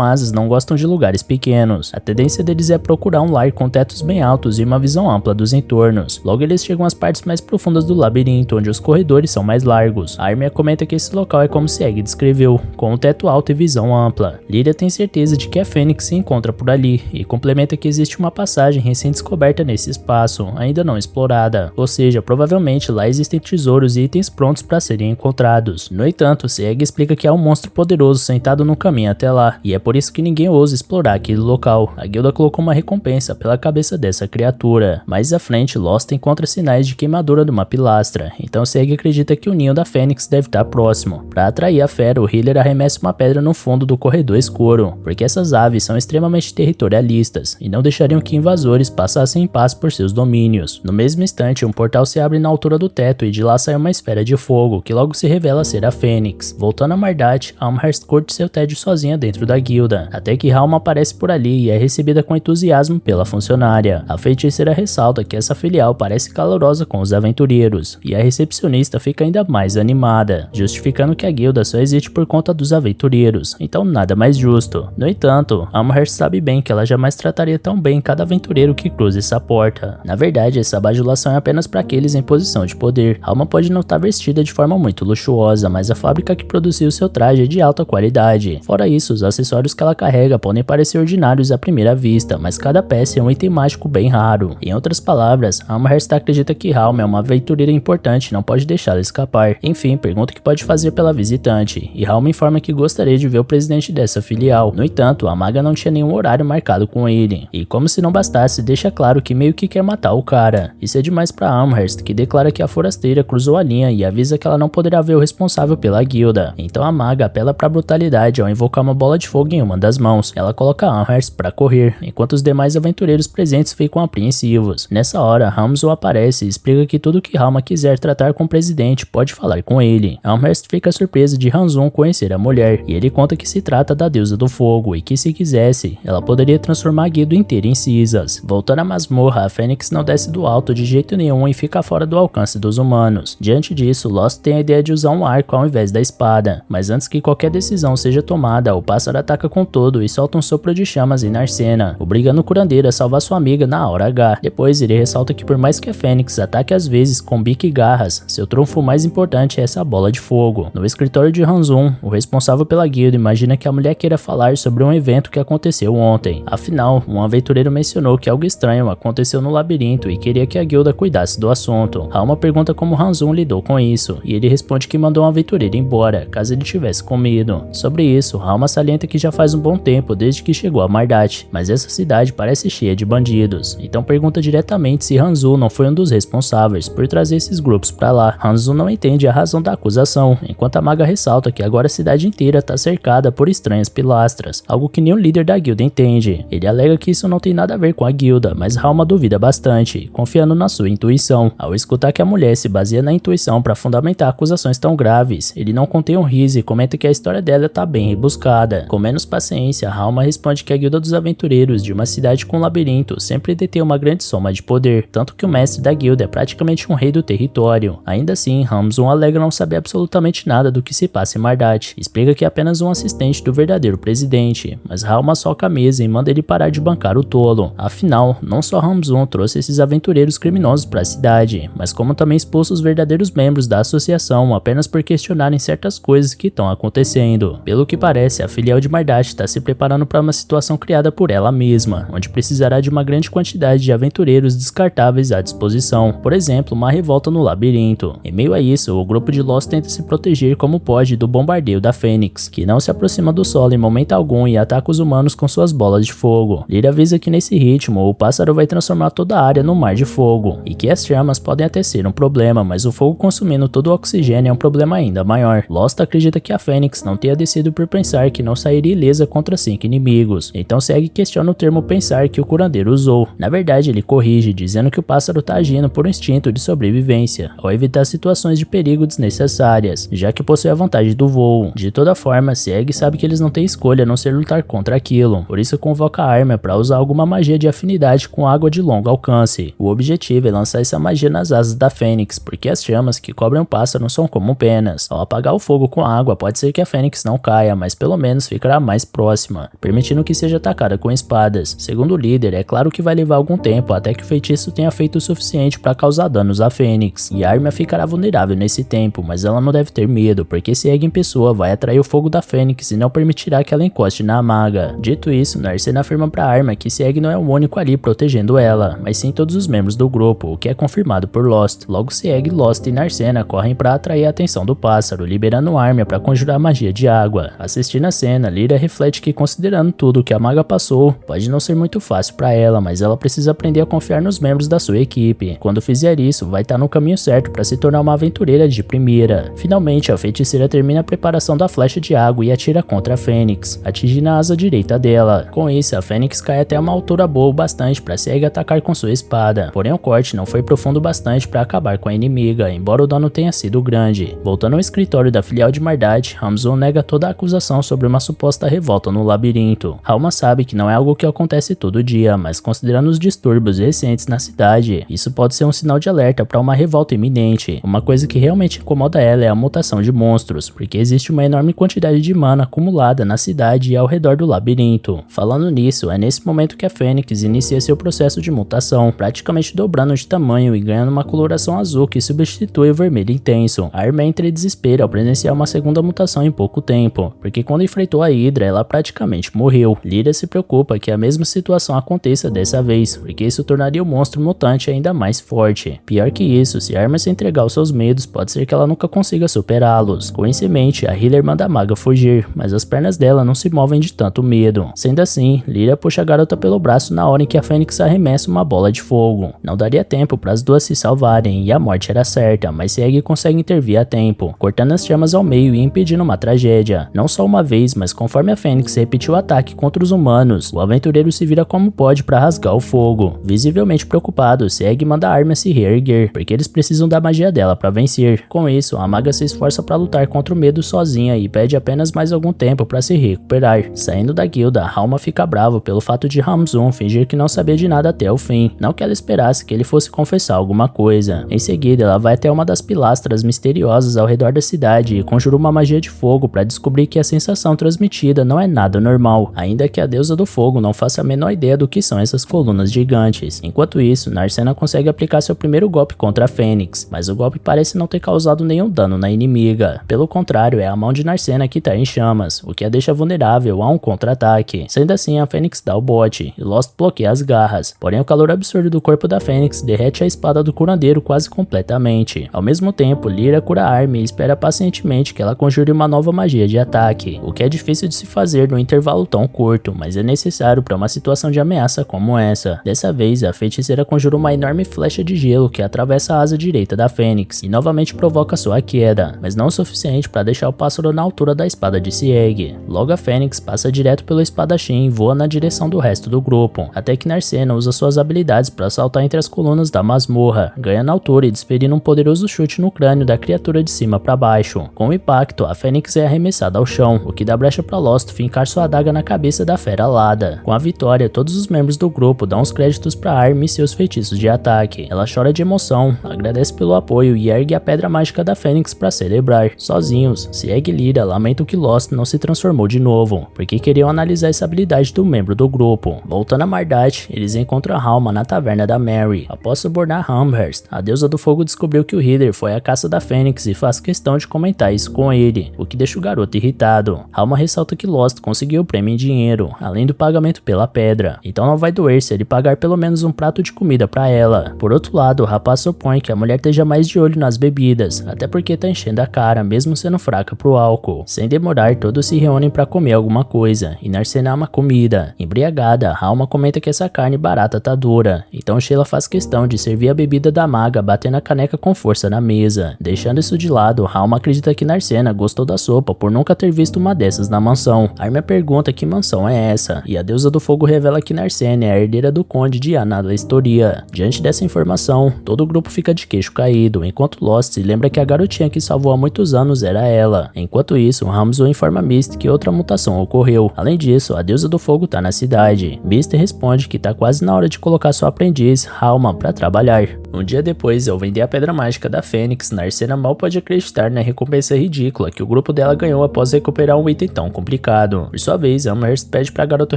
asas não gostam de lugares pequenos. A tendência deles é procurar um lar com tetos bem altos e uma visão ampla dos entornos. Logo eles chegam às partes mais profundas do labirinto, onde os corredores são mais largos. A Armia comenta que esse local é como Sieg descreveu, com um teto alto e visão ampla. Lyria tem certeza de que a Fênix se encontra por ali, e complementa que existe uma passagem recém-descoberta nesse espaço, ainda não explorada, ou seja, provavelmente lá existem tesouros e itens prontos para serem encontrados. No entanto, Sieg explica que há um monstro poderoso sentado no caminho até lá, e é por isso que ninguém ousa explorar aquele local. A guilda colocou uma recompensa pela cabeça dessa criatura. Mais à frente, Lost encontra sinais de queimadura de uma pilastra, então Sieg acredita que o ninho da Fênix deve estar próximo. Para atrair a fera, o healer arremessa uma pedra no fundo do corredor escuro, porque essas aves são extremamente territorialistas e não deixariam que invasores passassem em paz por seus domínios. No mesmo instante, um portal se abre na altura do teto e de lá sai uma esfera de fogo, que logo se revela ser a Fênix. Voltando a Mardat, Amherst curte seu tédio sozinha dentro da guilda, até que Halma aparece por ali e é recebida com entusiasmo pela funcionária. A feiticeira ressalta que essa filial parece calorosa com os aventureiros, e a recepcionista fica ainda mais animada, justificando que a guilda só existe por conta dos aventureiros, então nada mais justo. No entanto, Amherst sabe bem que ela jamais trataria tão bem cada aventureiro que cruza essa porta. Na verdade, essa bajulação é apenas para aqueles em posição de poder. Alma pode não estar vestida de forma muito luxuosa, mas a fábrica que produziu seu traje é de alta qualidade. Fora isso, os acessórios que ela carrega podem parecer ordinários à primeira vista, mas cada peça é um item mágico bem raro. Em outras palavras, Amherst acredita que Halma é uma aventureira importante e não pode deixá-la escapar. Enfim, pergunta o que pode fazer pela visitante, e Halma informa que gostaria de ver o presidente dessa filial. No entanto, a maga não tinha nenhum horário marcado com ele, e como se não bastasse, deixa claro que meio que quer matar o cara. Isso é demais para Amherst, que declara que a forasteira cruzou a linha e avisa que ela não poderá ver o responsável pela guilda. Então a maga apela para brutalidade ao invocar uma bola de fogo em uma das mãos. Ela coloca Amherst para correr, enquanto os demais aventureiros presentes ficam apreensivos. Nessa hora, Hamzo aparece e explica que tudo que Halma quiser tratar com o presidente pode falar com ele. Amherst fica surpresa de Hanzun conhecer a mulher, e ele conta que se trata da deusa do fogo e que, se quisesse, ela poderia transformar a guilda inteira em cinzas. Voltando à masmorra, a Fênix não desce do alto de jeito nenhum e fica fora do alcance dos humanos. Diante disso, Lost tem a ideia de usar um arco ao invés da espada, mas antes que qualquer decisão seja tomada, o pássaro ataca com todo e solta um sopro de chamas em Narcena, obrigando o curandeiro a salvar sua amiga na hora H. Depois, ele ressalta que por mais que a Fênix ataque às vezes com bico e garras, seu trunfo mais importante é essa bola de fogo. No escritório de Hanzun, o responsável pela guilda imagina que a mulher queira falar sobre um evento que aconteceu ontem. Afinal, um aventureiro mencionou que algo estranho aconteceu no labirinto e queria que a guilda cuidasse do assunto. Halma pergunta como Hanzun lidou com isso, e ele responde que mandou um aventureiro embora, caso ele tivesse com medo. Sobre isso, Halma salienta que já faz um bom tempo desde que chegou a Mardat, mas essa cidade parece cheia de bandidos, então pergunta diretamente se Hanzun não foi um dos responsáveis por trazer esses grupos pra lá. Hanzun não entende a razão da acusação, enquanto a maga ressalta que agora a cidade inteira tá cercada por estranhas pilastras, algo que nenhum líder da guilda entende. Ele alega que isso não tem nada a ver com a guilda, mas Halma duvida bastante, confiando na sua intuição. Ao escutar que a mulher se baseia na intuição para fundamentar acusações tão graves, ele não contém um riso e comenta que a história dela tá bem rebuscada. Com menos paciência, Halma responde que a guilda dos aventureiros de uma cidade com um labirinto sempre detém uma grande soma de poder, tanto que o mestre da guilda é praticamente um rei do território. Ainda assim, Hamzun alega não saber absolutamente nada do que se passa em Mardat, explica que é apenas um assistente do verdadeiro presidente, mas Halma soca a mesa e manda ele parar de bancar o tolo. Afinal, não só Hamzun trouxe esses aventureiros criminosos para a cidade, mas como também expulsa os verdadeiros membros da associação apenas por questionarem certas coisas que estão acontecendo. Pelo que parece, a filial de Mardat está se preparando para uma situação criada por ela mesma, onde precisará de uma grande quantidade de aventureiros descartáveis à disposição, por exemplo, uma revolta no labirinto. Em meio a isso, o grupo de Lost tenta se proteger como pode do bombardeio da Fênix, que não se aproxima do solo em momento algum e ataca os humanos com suas bolas de fogo. Lyra avisa que nesse ritmo o pássaro vai transformar toda a área num mar de fogo, e que as chamas podem até ser um problema, mas o fogo consumindo todo o oxigênio é um problema ainda maior. Lost acredita que a Fênix não tenha descido por pensar que não sairia ilesa contra 5 inimigos, então segue e questiona o termo pensar que o curandeiro usou. Na verdade, ele corrige, dizendo que o pássaro tá agindo por um instinto de sobrevivência, ao evitar situações de perigo desnecessárias, já que possui a vantagem do voo. De toda forma, segue e sabe que eles não têm escolha a não ser lutar contra aquilo, por isso convoca a arma para usar alguma magia de afinidade com água de longo alcance. O objetivo é lançar essa magia nas asas da Fênix, porque as chamas que cobrem o pássaro são como penas. Ao apagar o fogo com água, pode ser que a Fênix não caia, mas pelo menos ficará mais próxima, permitindo que seja atacada com espadas. Segundo o líder, é claro que vai levar algum tempo até que o feitiço tenha feito o suficiente para causar danos à Fênix, e a arma ficará vulnerável nesse tempo, mas ela não deve ter medo, porque se Egg em pessoa vai atrair o fogo da Fênix e não permitirá que ela encoste na maga. Dito isso, Narcena afirma pra arma que Sieg não é o único ali protegendo ela, mas sim todos os membros do grupo, o que é confirmado por Lost. Logo Sieg, Lost e Narcena correm para atrair a atenção do pássaro, liberando Armia para conjurar magia de água. Assistindo a cena, Lyra reflete que, considerando tudo que a maga passou, pode não ser muito fácil para ela, mas ela precisa aprender a confiar nos membros da sua equipe. Quando fizer isso, vai estar no caminho certo para se tornar uma aventureira de primeira. Finalmente, a feiticeira termina a preparação da flecha de água e atira contra a Fênix, atingindo a asa direita dela. Com isso, a Fênix cai até uma altura boa o bastante para Sieg atacar com sua espada, porém o corte não foi profundo o bastante para acabar com a inimiga, embora o dano tenha sido grande. Voltando ao escritório da filial de Mardate, Hamzul nega toda a acusação sobre uma suposta revolta no labirinto. Halma sabe que não é algo que acontece todo dia, mas considerando os distúrbios recentes na cidade, isso pode ser um sinal de alerta para uma revolta iminente. Uma coisa que realmente incomoda ela é a mutação de monstros, porque existe uma enorme quantidade de mana acumulada na cidade e ao redor do labirinto. Falando nisso, é nesse momento que a Fênix inicia seu processo de mutação, praticamente dobrando de tamanho e ganhando uma coloração azul que substitui o vermelho intenso. A Arma entra em desespero ao presenciar uma segunda mutação em pouco tempo, porque quando enfrentou a Hydra, ela praticamente morreu. Lyra se preocupa que a mesma situação aconteça dessa vez, porque isso tornaria o monstro mutante ainda mais forte. Pior que isso, se a Arma se entregar aos seus medos, pode ser que ela nunca consiga superá-los. Com isso em mente, a Healer manda a maga fugir, mas as pernas dela não se movem de tanto medo. Sendo assim, Lyra puxa a garota pelo braço na hora em que a Fênix arremessa uma bola de fogo. Não daria tempo para as duas se salvarem e a morte era certa, mas Sieg consegue intervir a tempo, cortando as chamas ao meio e impedindo uma tragédia. Não só uma vez, mas conforme a Fênix repetiu o ataque contra os humanos, o aventureiro se vira como pode para rasgar o fogo. Visivelmente preocupado, Sieg manda a Arma se reerguer, porque eles precisam da magia dela para vencer. Com isso, a maga se esforça para lutar contra o medo sozinha e pede apenas mais algum tempo para se recuperar. Saindo da guilda, Halma fica bravo pelo fato de Hamzul fingir que não sabia de nada até o fim, não que ela esperasse que ele fosse confessar alguma coisa. Em seguida, ela vai até uma das pilastras misteriosas ao redor da cidade e conjura uma magia de fogo para descobrir que a sensação transmitida não é nada normal, ainda que a deusa do fogo não faça a menor ideia do que são essas colunas gigantes. Enquanto isso, Narcena consegue aplicar seu primeiro golpe contra a Fênix, mas o golpe parece não ter causado nenhum dano na inimiga. Pelo contrário, é a mão de Narcena que está em chamas, o que a deixa vulnerável a um contra-ataque. Sendo assim, a Fênix dá o bote e Lost bloqueia as garras, porém o calor absurdo do corpo da Fênix derrete a espada do curandeiro quase completamente. Ao mesmo tempo, Lyra cura a Arma e espera pacientemente que ela conjure uma nova magia de ataque, o que é difícil de se fazer num intervalo tão curto, mas é necessário para uma situação de ameaça como essa. Dessa vez, a feiticeira conjura uma enorme flecha de gelo que atravessa a asa direita da Fênix e novamente provoca sua queda, mas não o suficiente para deixar o pássaro na altura da espada de Sieg. Logo a Fênix passa direto pelo espadachim e voa na direção do resto do grupo, até que Narcena usa suas habilidades para saltar entre as colunas da masmorra, ganhando altura e desferindo um poderoso chute no crânio da criatura de cima para baixo. Com o impacto, a Fênix é arremessada ao chão, o que dá brecha para Lost fincar sua adaga na cabeça da fera alada. Com a vitória, todos os membros do grupo dão os créditos para Arma e seus feitiços de ataque. Ela chora de emoção, agradece pelo apoio e ergue a pedra mágica da Fênix para celebrar. Sozinhos, Sieg e Lyra lamentam que Lost não se transformou de novo, porque queriam analisar essa habilidade do membro do grupo. Voltando a Mardate, eles encontram a Halma na taverna da Mary. Após subornar Amherst, a deusa do fogo descobriu que o Healer foi à caça da Fênix e faz questão de comentar isso com ele, o que deixa o garoto irritado. Halma ressalta que Lost conseguiu o prêmio em dinheiro, além do pagamento pela pedra, então não vai doer se ele pagar pelo menos um prato de comida para ela. Por outro lado, o rapaz supõe que a mulher esteja mais de olho nas bebidas, até porque porque tá enchendo a cara, mesmo sendo fraca pro álcool. Sem demorar, todos se reúnem pra comer alguma coisa, e Narcena ama comida. Embriagada, Halma comenta que essa carne barata tá dura, então Sheila faz questão de servir a bebida da maga batendo a caneca com força na mesa. Deixando isso de lado, Halma acredita que Narcena gostou da sopa por nunca ter visto uma dessas na mansão. Armia pergunta que mansão é essa, e a deusa do fogo revela que Narcena é a herdeira do conde de Analastoria. Diante dessa informação, todo o grupo fica de queixo caído, enquanto Lost se lembra que a garotinha que salvou há muitos anos era ela. Enquanto isso, Ramsay informa Misty que outra mutação ocorreu. Além disso, a deusa do fogo tá na cidade. Misty responde que tá quase na hora de colocar sua aprendiz, Halma, pra trabalhar. Um dia depois, ao vender a pedra mágica da Fênix, Narcena mal pode acreditar na recompensa ridícula que o grupo dela ganhou após recuperar um item tão complicado. Por sua vez, Amherst pede pra garota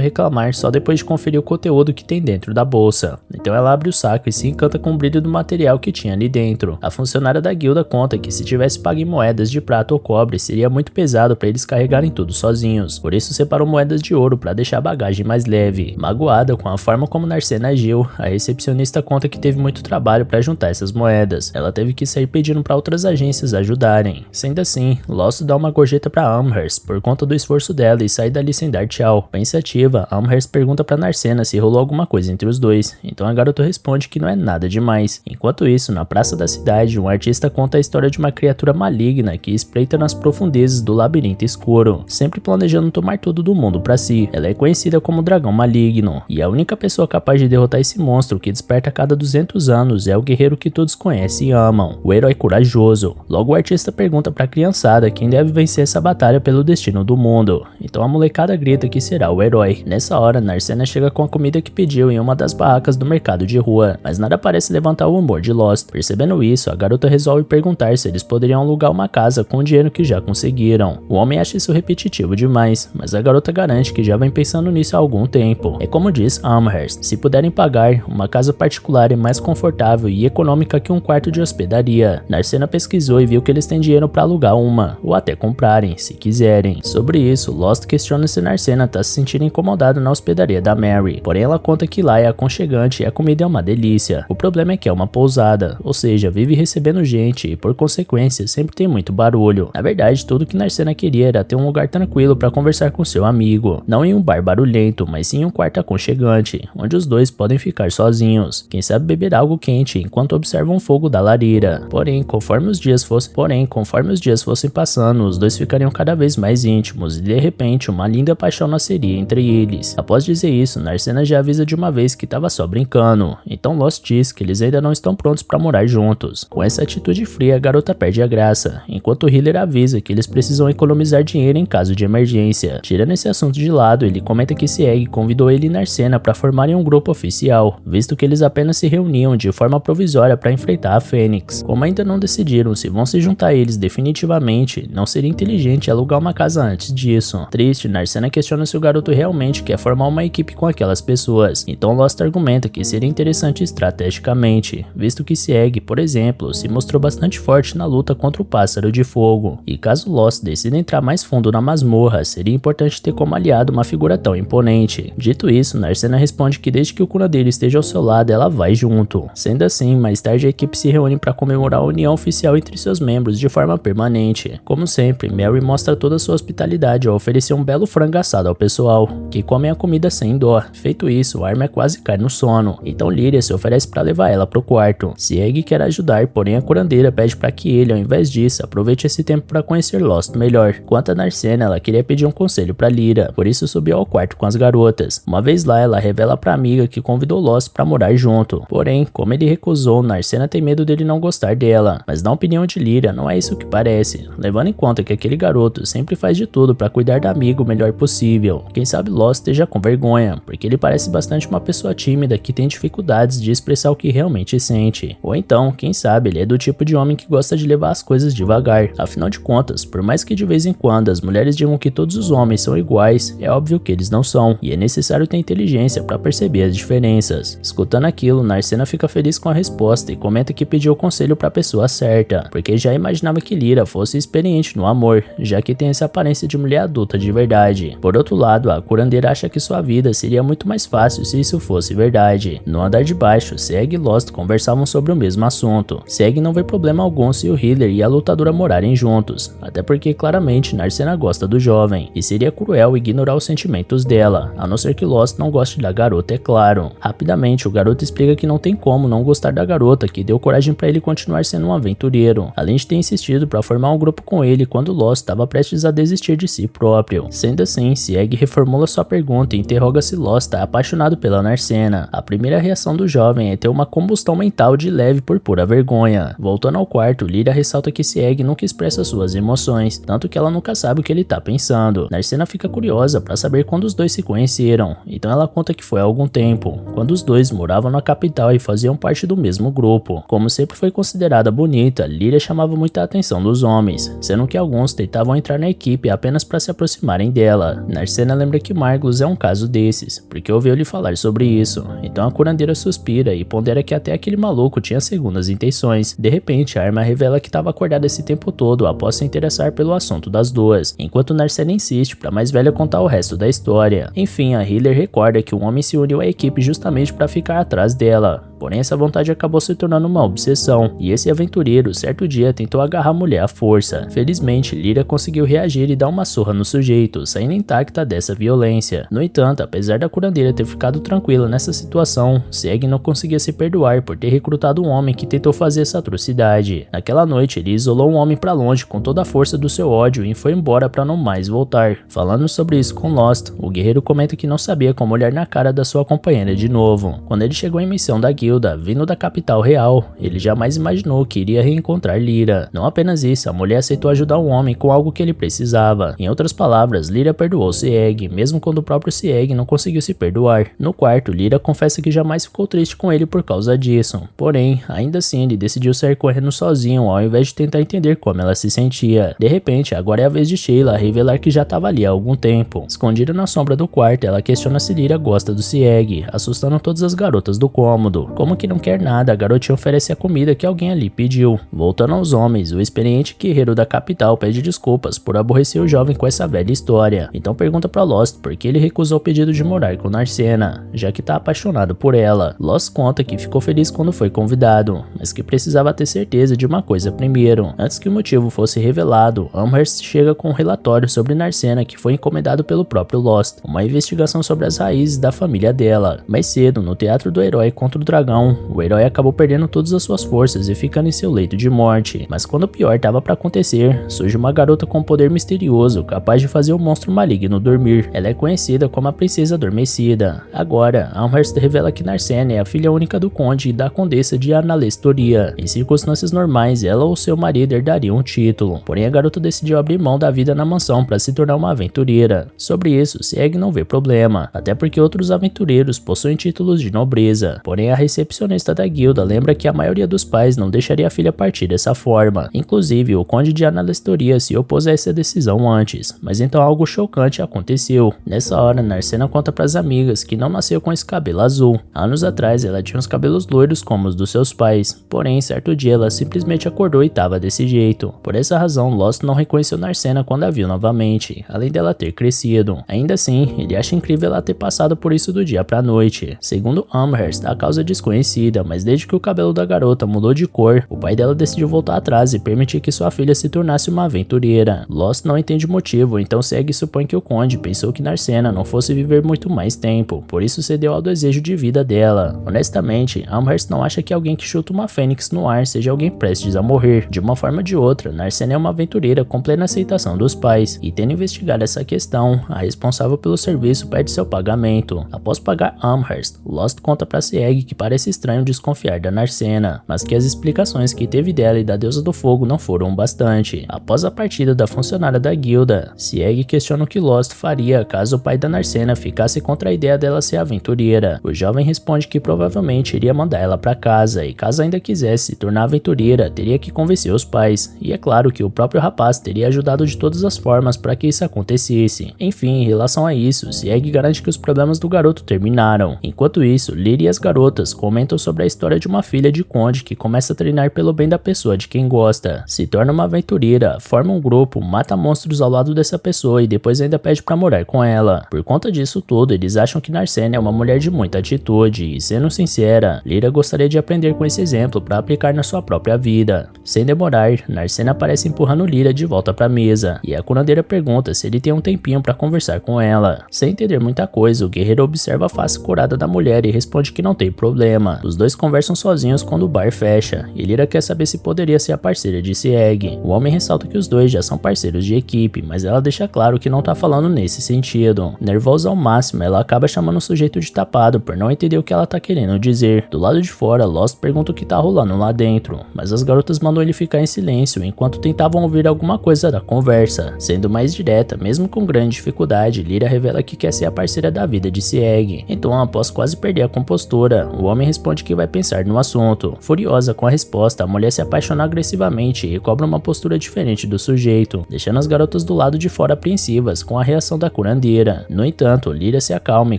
reclamar só depois de conferir o conteúdo que tem dentro da bolsa. Então ela abre o saco e se encanta com o brilho do material que tinha ali dentro. A funcionária da guilda conta que se tivesse pago em moedas de prata ou cobre, seria muito pesado para eles carregarem tudo sozinhos. Por isso separou moedas de ouro para deixar a bagagem mais leve. Magoada com a forma como Narcena agiu, a recepcionista conta que teve muito trabalho para juntar essas moedas. Ela teve que sair pedindo para outras agências ajudarem. Sendo assim, Lost dá uma gorjeta para Amherst por conta do esforço dela e sai dali sem dar tchau. Pensativa, Amherst pergunta para Narcena se rolou alguma coisa entre os dois, então a garota responde que não é nada demais. Enquanto isso, na praça da cidade, um artista conta a história de uma criatura maligna que espreita nas profundezas do labirinto escuro, sempre planejando tomar tudo do mundo para si. Ela é conhecida como Dragão Maligno, e a única pessoa capaz de derrotar esse monstro que desperta a cada 200 anos é o guerreiro que todos conhecem e amam, o herói corajoso. Logo o artista pergunta pra criançada quem deve vencer essa batalha pelo destino do mundo, então a molecada grita que será o herói. Nessa hora, Narcena chega com a comida que pediu em uma das barracas do mercado de rua, mas nada parece levantar o humor de Lost. Percebendo isso, a garota resolve perguntar se eles poderiam alugar uma casa com o dinheiro que já conseguiram. O homem acha isso repetitivo demais, mas a garota garante que já vem pensando nisso há algum tempo. É como diz Amherst, se puderem pagar, uma casa particular é mais confortável e econômica que um quarto de hospedaria. Narcena pesquisou e viu que eles têm dinheiro para alugar uma, ou até comprarem, se quiserem. Sobre isso, Lost questiona se Narcena tá se sentindo incomodada na hospedaria da Mary, porém ela conta que lá é aconchegante e a comida é uma delícia. O problema é que é uma pousada, ou seja, vive recebendo gente e por consequência sempre tem muito barulho. Na verdade, tudo que Narcena queria era ter um lugar tranquilo para conversar com seu amigo, não em um bar barulhento, mas sim em um quarto aconchegante, onde os dois podem ficar sozinhos. Quem sabe beber algo quente enquanto observam o fogo da lareira. Porém, conforme os dias fossem passando, os dois ficariam cada vez mais íntimos e de repente uma linda paixão nasceria entre eles. Após dizer isso, Narcena já avisa de uma vez que estava só brincando, então Lost diz que eles ainda não estão prontos para morar juntos. Com essa atitude fria, a garota perde a graça, enquanto Hiller avisa que eles precisam economizar dinheiro em caso de emergência. Tirando esse assunto de lado, ele comenta que Sieg convidou ele e Narcena para formarem um grupo oficial, visto que eles apenas se reuniam de forma provisória para enfrentar a Fênix. Como ainda não decidiram se vão se juntar a eles definitivamente, não seria inteligente alugar uma casa antes disso. Triste, Narcena questiona se o garoto realmente quer formar uma equipe com aquelas pessoas, então Lost argumenta que seria interessante estrategicamente, visto que Sieg, por exemplo, se mostrou bastante forte na luta contra o Pássaro de Fogo, e caso Lost decida entrar mais fundo na masmorra, seria importante ter como aliado uma figura tão imponente. Dito isso, Narcena responde que desde que o curandeiro esteja ao seu lado, ela vai junto. Sendo assim, mais tarde a equipe se reúne para comemorar a união oficial entre seus membros de forma permanente. Como sempre, Mary mostra toda a sua hospitalidade ao oferecer um belo frango assado ao pessoal, que comem a comida sem dó. Feito isso, Armia quase cai no sono, então Lyria se oferece para levar ela pro quarto. Sieg quer ajudar, porém a curandeira pede para que ele, ao invés disso, aproveite esse tempo para conhecer Lost melhor. Quanto a Narcena, ela queria pedir um conselho para Lyria, por isso subiu ao quarto com as garotas. Uma vez lá, ela revela pra amiga que convidou Lost para morar junto. Porém, como ele recusou, Narcena tem medo dele não gostar dela, mas na opinião de Lyria, não é isso que parece, levando em conta que aquele garoto sempre faz de tudo para cuidar da amiga o melhor possível. Quem sabe Lost esteja com vergonha, porque ele parece bastante uma pessoa tímida que tem dificuldades de expressar o que realmente sente. Ou então, quem sabe ele é do tipo de homem que gosta de levar as coisas devagar. Afinal de contas, por mais que de vez em quando as mulheres digam que todos os homens são iguais, é óbvio que eles não são, e é necessário ter inteligência para perceber as diferenças. Escutando aquilo, Narcena fica feliz com a resposta e comenta que pediu conselho para a pessoa certa, porque já imaginava que Lyra fosse experiente no amor, já que tem essa aparência de mulher adulta de verdade. Por outro lado, a curandeira acha que sua vida seria muito mais fácil se isso fosse verdade. No andar de baixo, Sieg e Lost conversavam sobre o mesmo assunto. Sieg não vê problema algum se o healer e a lutadora morarem juntos, até porque claramente Narcena gosta do jovem, e seria cruel ignorar os sentimentos dela, a não ser que Lost não goste da garota, é claro. Rapidamente, o garoto explica que não tem como não gostar da garota, que deu coragem para ele continuar sendo um aventureiro, além de ter insistido para formar um grupo com ele quando Lost estava prestes a desistir de si próprio. Sendo assim, Sieg reformula sua pergunta e interroga se Lost está apaixonado pela Narcena. A primeira reação do jovem é ter uma combustão mental de leve por pura vergonha. Voltando ao quarto, Lyra ressalta que Sieg nunca expressa suas emoções, tanto que ela nunca sabe o que ele está pensando. Narcena fica curiosa para saber quando os dois se conheceram, então ela conta que foi há algum tempo, quando os dois moravam na capital e faziam parte do mesmo grupo. Como sempre foi considerada bonita, Lyra chamava muita atenção dos homens, sendo que alguns tentavam entrar na equipe apenas para se aproximarem dela. Narcena lembra que Marglus é um caso desses, porque ouviu-lhe falar sobre isso, então a curandeira suspira e pondera que até aquele maluco tinha segundas intenções. De repente, a arma revela que estava acordada esse tempo todo após se interessar pelo assunto das duas, enquanto Narcena insiste para a mais velha contar o resto da história. Enfim, a healer recorda que um homem se uniu à equipe justamente para ficar atrás dela. Porém, essa vontade acabou se tornando uma obsessão, e esse aventureiro, certo dia, tentou agarrar a mulher à força. Felizmente, Lyra conseguiu reagir e dar uma surra no sujeito, saindo intacta dessa violência. No entanto, apesar da curandeira ter ficado tranquila nessa situação, Sieg não conseguia se perdoar por ter recrutado um homem que tentou fazer essa atrocidade. Naquela noite, ele isolou um homem para longe com toda a força do seu ódio e foi embora para não mais voltar. Falando sobre isso com Lost, o guerreiro comenta que não sabia como olhar na cara da sua companheira de novo. Quando ele chegou em missão da guilda, vindo da capital real, ele jamais imaginou que iria reencontrar Lyra. Não apenas isso, a mulher aceitou ajudar o homem com algo que ele precisava. Em outras palavras, Lyra perdoou Sieg, mesmo quando o próprio Sieg não conseguiu se perdoar. No quarto, Lyra confessa que jamais ficou triste com ele por causa disso. Porém, ainda assim, ele decidiu sair correndo sozinho ao invés de tentar entender como ela se sentia. De repente, agora é a vez de Sheila a revelar que já estava ali há algum tempo. Escondida na sombra do quarto, ela questiona se Lyra gosta do Sieg, assustando todas as garotas do cômodo. Como que não quer nada, a garotinha oferece a comida que alguém ali pediu. Voltando aos homens, o experiente guerreiro da capital pede desculpas por aborrecer o jovem com essa velha história. Então pergunta pra Lost por que ele recusou o pedido de morar com Narcena, já que tá apaixonado por ela. Lost conta que ficou feliz quando foi convidado, mas que precisava ter certeza de uma coisa primeiro. Antes que o motivo fosse revelado, Amherst chega com um relatório sobre Narcena que foi encomendado pelo próprio Lost, uma investigação sobre as raízes da família dela. Mais cedo, no Teatro do Herói contra o Dragão, o herói acabou perdendo todas as suas forças e ficando em seu leito de morte. Mas quando o pior estava para acontecer, surge uma garota com um poder misterioso, capaz de fazer o monstro maligno dormir. Ela é conhecida como a Princesa Adormecida. Agora, Amherst revela que Narcena é a filha única do conde e da condessa de Analestoria. Em circunstâncias normais, ela ou seu marido herdariam o título. Porém, a garota decidiu abrir mão da vida na mansão para se tornar uma aventureira. Sobre isso, Sieg não vê problema, até porque outros aventureiros possuem títulos de nobreza. Porém, a recepcionista da guilda lembra que a maioria dos pais não deixaria a filha partir dessa forma. Inclusive, o conde de Analestoria se opôs a essa decisão antes, mas então algo chocante aconteceu. Nessa hora, Narcena conta para as amigas que não nasceu com esse cabelo azul. Anos atrás, ela tinha os cabelos loiros como os dos seus pais, porém, certo dia ela simplesmente acordou e estava desse jeito. Por essa razão, Lost não reconheceu Narcena quando a viu novamente, além dela ter crescido. Ainda assim, ele acha incrível ela ter passado por isso do dia pra noite. Segundo Amherst, a causa é desconhecida, mas desde que o cabelo da garota mudou de cor, o pai dela decidiu voltar atrás e permitir que sua filha se tornasse uma aventureira. Lost não entende o motivo, então Sieg supõe que o conde pensou que Narcena não fosse viver muito mais tempo, por isso cedeu ao desejo de vida dela. Honestamente, Amherst não acha que alguém que chuta uma fênix no ar seja alguém prestes a morrer. De uma forma ou de outra, Narcena é uma aventureira com plena aceitação dos pais, e tendo investigado essa questão, a responsável pelo serviço pede seu pagamento. Após pagar Amherst, Lost conta pra Sieg que parece estranho desconfiar da Narcena, mas que as explicações que teve dela e da deusa do fogo não foram bastante. Após a partida da funcionária da guilda, Sieg questiona o que Lost faria caso o pai da Narcena ficasse contra a ideia dela ser aventureira. O jovem responde que provavelmente iria mandar ela pra casa, e caso ainda quisesse se tornar aventureira, teria que convencer os pais, e é claro que o próprio rapaz teria ajudado de todas as formas para que isso acontecesse. Enfim, em relação a isso, Sieg garante que os problemas do garoto terminaram. Enquanto isso, Lyra e as garotas comentam sobre a história de uma filha de conde que começa a treinar pelo bem da pessoa de quem gosta, se torna uma aventureira, forma um grupo, mata monstros ao lado dessa pessoa e depois ainda pede pra morar com ela. Por conta disso tudo, eles acham que Narcena é uma mulher de muita atitude e, sendo sincera, Lyra gostaria de aprender com esse exemplo para aplicar na sua própria vida. Sem demorar, Narcena aparece empurrando Lyra de volta pra mesa e a curandeira pergunta se ele tem um tempinho para conversar com ela. Sem entender muita coisa, o guerreiro observa a face curada da mulher e responde que não tem problema. Os dois conversam sozinhos quando o bar fecha e Lyra quer saber se poderia ser a parceira de Sieg. O homem ressalta que os dois já são parceiros de equipe, mas ela deixa claro que não tá falando nesse sentido. Nervosa ao máximo, ela acaba chamando o sujeito de tapado por não entender o que ela tá querendo dizer. Do lado de fora, Lost pergunta o que tá rolando lá dentro, mas as garotas mandam ele ficar em silêncio enquanto tentavam ouvir alguma coisa da conversa. Sendo mais direta, mesmo com grande dificuldade, Lyra revela que quer ser a parceira da vida de Sieg. Então, após quase perder a compostura, o homem responde que vai pensar no assunto. Furiosa com a resposta, a mulher se apaixona agressivamente e cobra uma postura diferente do sujeito, deixando as garotas do lado de fora apreensivas com a reação da curandeira. No entanto, Lyra se acalma e